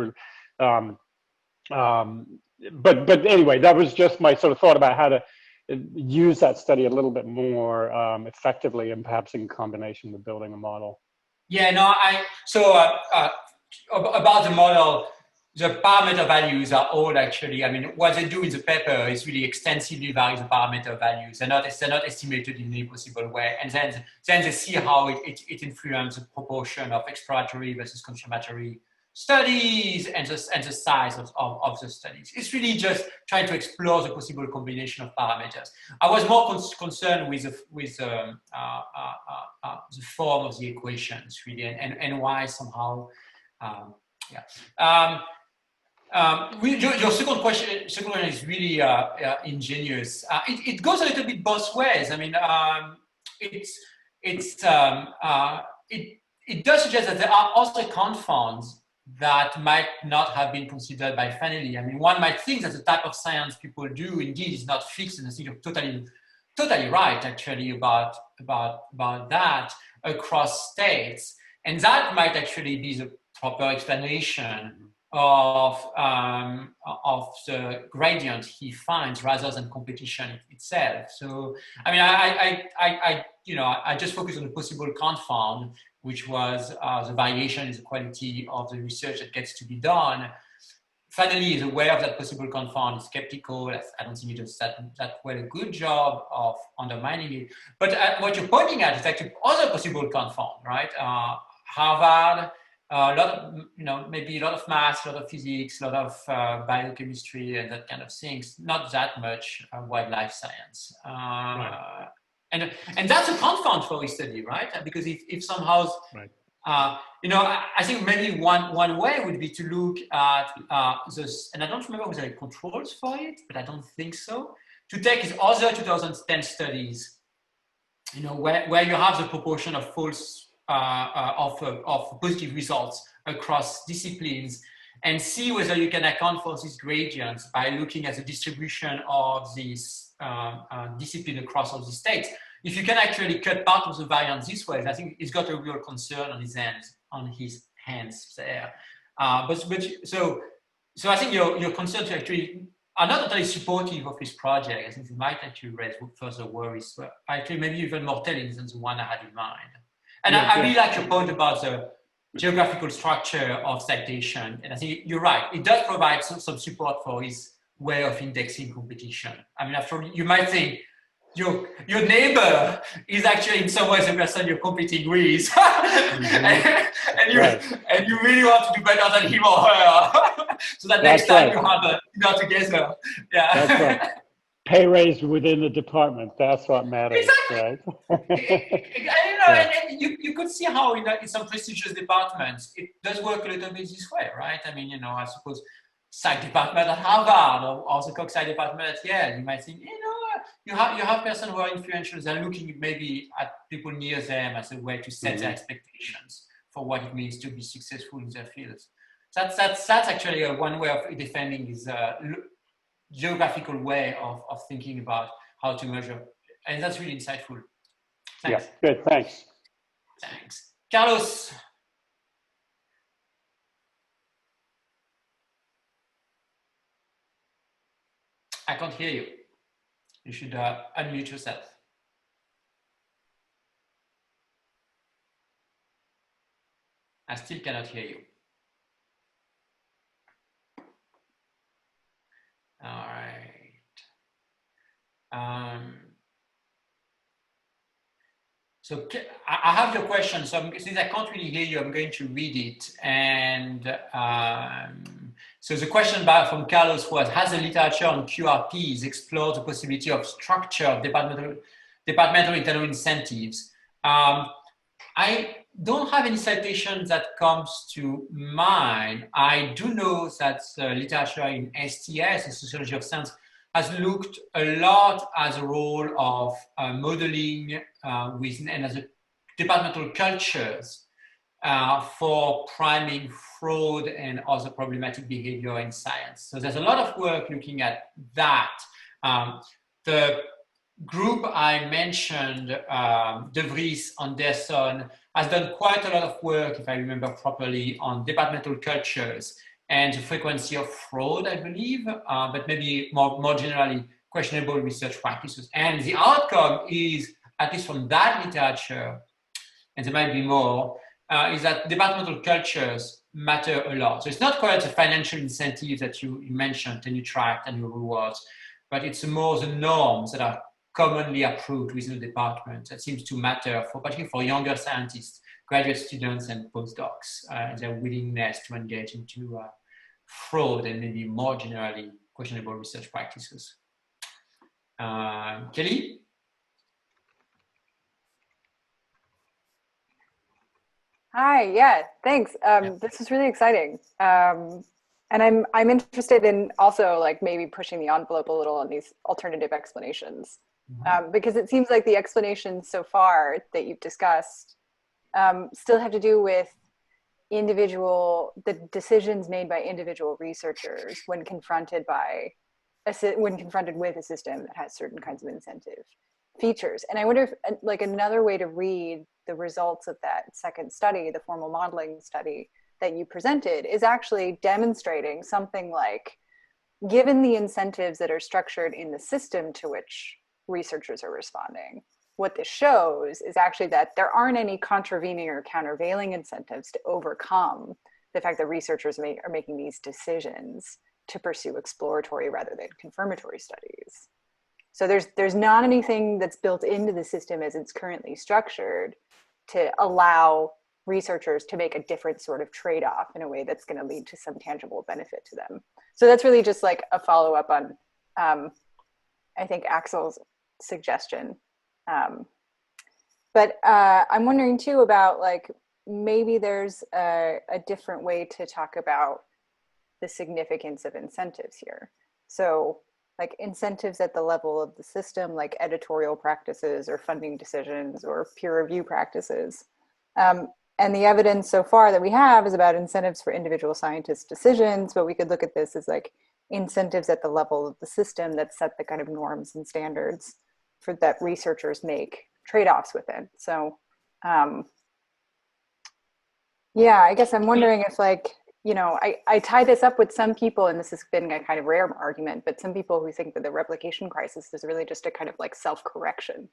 F: But anyway, that was just my sort of thought about how to use that study a little bit more effectively, and perhaps in combination with building a model.
A: Yeah, no, about the model, the parameter values are all actually, I mean, what they do in the paper is really extensively vary the parameter values. They're not estimated in any possible way. And then they see how it influences the proportion of exploratory versus confirmatory studies and the size of the studies. It's really just trying to explore the possible combination of parameters. I was more concerned with the form of the equations, really, and why somehow, your second question is really ingenious. It goes a little bit both ways. I mean, it does suggest that there are also confounds that might not have been considered by Fanelli. I mean, one might think that the type of science people do indeed is not fixed, and I think you're totally right actually about that across states, and that might actually be the proper explanation of the gradient he finds rather than competition itself. So, I mean, I just focus on the possible confound, which was the variation in the quality of the research that gets to be done. Fanelli is aware of that possible confound, is skeptical. I don't think he does that well a good job of undermining it. But what you're pointing at is actually other possible confound, right? Harvard, a lot of, maybe a lot of math, a lot of physics, a lot of biochemistry and that kind of things, not that much wildlife science.
F: Right.
A: And that's a confound for his study, right? Because if somehow,
F: right.
A: I think maybe one way would be to look at this, and I don't remember whether there are controls for it, but I don't think so, to take his other 2010 studies, where you have the proportion of false, of positive results across disciplines, and see whether you can account for these gradients by looking at the distribution of this discipline across all the states. If you can actually cut part of the variance this way, I think he's got a real concern on his hands there. So I think your concerns actually are not totally supportive of his project. I think it might actually raise further worries, but actually maybe even more telling than the one I had in mind. And I really like your point about the geographical structure of citation. And I think you're right. It does provide some support for his way of indexing competition. I mean, after all, you might think your neighbor is actually in some ways the person you're competing with. and you really want to do better than him or her. So that next time you have together. Yeah.
F: That's right. Pay raise within the department. That's what matters,
A: exactly.
F: Right?
A: And you could see how in some prestigious departments it does work a little bit this way, right? I mean, I suppose psych department at Harvard or the Cox department at Yale, you might think, you have persons who are influential. They're looking maybe at people near them as a way to set their expectations for what it means to be successful in their fields. That's actually one way of defending his geographical way of thinking about how to measure, and that's really insightful. Thanks.
F: Yeah, good. Thanks.
A: Carlos. I can't hear you. You should unmute yourself. I still cannot hear you. All right. So I have your question. So since I can't really hear you, I'm going to read it. And so the question from Carlos was, has the literature on QRPs explored the possibility of structured departmental internal incentives? I don't have any citations that comes to mind. I do know that literature in STS, the sociology of science, has looked a lot as a role of modeling and as a departmental cultures for priming fraud and other problematic behavior in science. So there's a lot of work looking at that. The group I mentioned, De Vries, Anderson, has done quite a lot of work, if I remember properly, on departmental cultures and the frequency of fraud, I believe, but maybe more generally, questionable research practices. And the outcome is, at least from that literature, and there might be more, is that departmental cultures matter a lot. So it's not quite the financial incentives that you mentioned, and you tracked and your rewards, but it's more the norms that are commonly approved within the department that seems to matter, particularly for younger scientists, graduate students, and postdocs, and their willingness to engage into fraud and maybe more generally questionable research practices. Kelly?
G: Hi, yeah, thanks. This is really exciting. And I'm interested in also like maybe pushing the envelope a little on these alternative explanations. Because it seems like the explanations so far that you've discussed still have to do with the decisions made by individual researchers when confronted with a system that has certain kinds of incentive features. And I wonder if like another way to read the results of that second study, the formal modeling study that you presented, is actually demonstrating something like, given the incentives that are structured in the system to which researchers are responding, what this shows is actually that there aren't any contravening or countervailing incentives to overcome the fact that researchers are making these decisions to pursue exploratory rather than confirmatory studies. So there's not anything that's built into the system as it's currently structured to allow researchers to make a different sort of trade-off in a way that's going to lead to some tangible benefit to them. So that's really just like a follow-up on, I think, Axel's suggestion. But I'm wondering too about like, maybe there's a different way to talk about the significance of incentives here. So like incentives at the level of the system, like editorial practices or funding decisions or peer review practices. And the evidence so far that we have is about incentives for individual scientists' decisions, but we could look at this as like incentives at the level of the system that set the kind of norms and standards for that researchers make trade-offs within. So yeah, I guess I'm wondering if like, you know, I tie this up with some people, and this has been a kind of rare argument, but some people who think that the replication crisis is really just a kind of like self-correction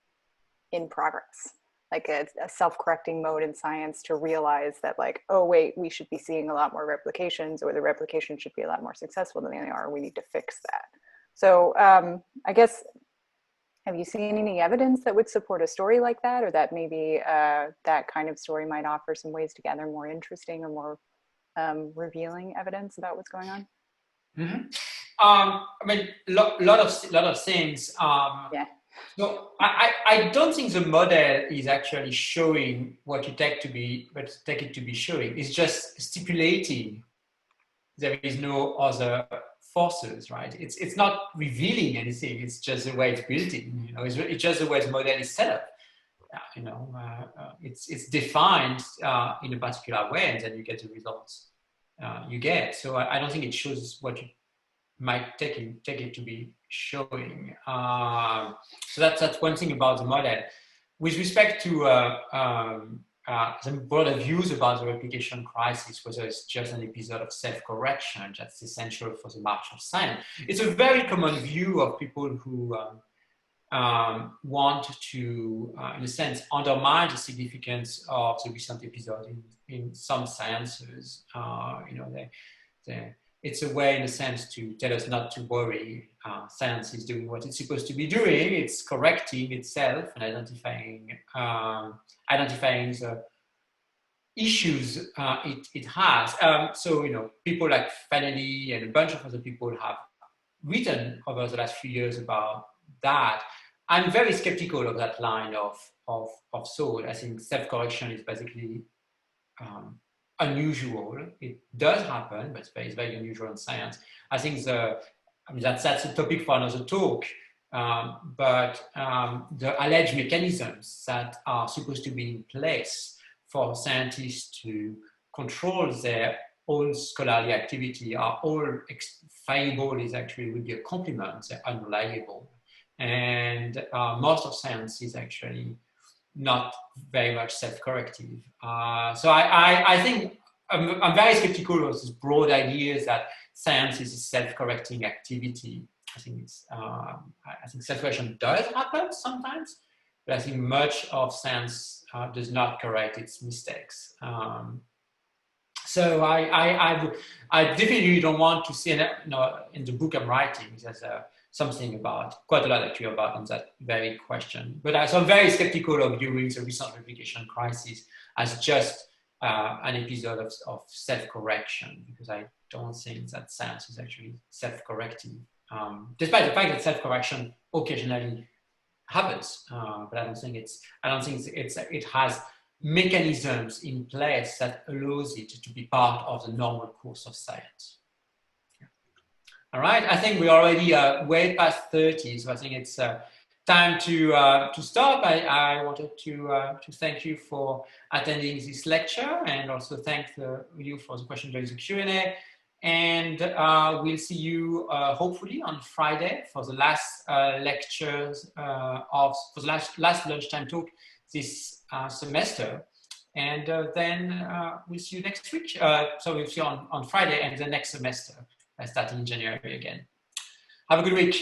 G: in progress, like a self-correcting mode in science to realize that like, oh wait, we should be seeing a lot more replications, or the replication should be a lot more successful than they are. We need to fix that. So I guess, have you seen any evidence that would support a story like that, or that maybe that kind of story might offer some ways to gather more interesting or more revealing evidence about what's going on?
A: Mm-hmm. I mean, lot of things.
G: Yeah.
A: So I don't think the model is actually showing what you take it to be showing. It's just stipulating there is no other forces, right? It's not revealing anything. It's just the way it's built in. You know, it's just the way the model is set up. You know, it's defined in a particular way, and then you get the results you get. So I don't think it shows what you might take it to be showing. So that's one thing about the model. With respect to some broader views about the replication crisis, whether it's just an episode of self-correction that's essential for the march of science. It's a very common view of people who want to, in a sense, undermine the significance of the recent episode in some sciences. It's a way, in a sense, to tell us not to worry. Science is doing what it's supposed to be doing. It's correcting itself and identifying the issues it has. So, people like Fanelli and a bunch of other people have written over the last few years about that. I'm very skeptical of that line of thought. I think self-correction is basically unusual. It does happen, but it's very unusual in science. I think that's a topic for another talk. But the alleged mechanisms that are supposed to be in place for scientists to control their own scholarly activity are all fallible. Would be a compliment. They're unreliable. And most of science is actually not very much self-corrective. So I think I'm very skeptical of these broad ideas that science is a self-correcting activity. I think self-correction does happen sometimes, but I think much of science does not correct its mistakes. So I definitely don't want to see, in the book I'm writing, there's quite a lot actually about on that very question. But so I'm very skeptical of viewing the recent replication crisis as just an episode of self-correction, because I don't think that science is actually self-corrective, despite the fact that self-correction occasionally happens. But I don't think it has mechanisms in place that allows it to be part of the normal course of science. All right, I think we're already way past 30, so I think it's time to stop. I wanted to thank you for attending this lecture, and also thank you for the question during the Q&A. And we'll see you hopefully on Friday for the last lectures for the last lunchtime talk this semester. And then we'll see you next week. So we'll see you on Friday and the next semester, starting in January again. Have a good week.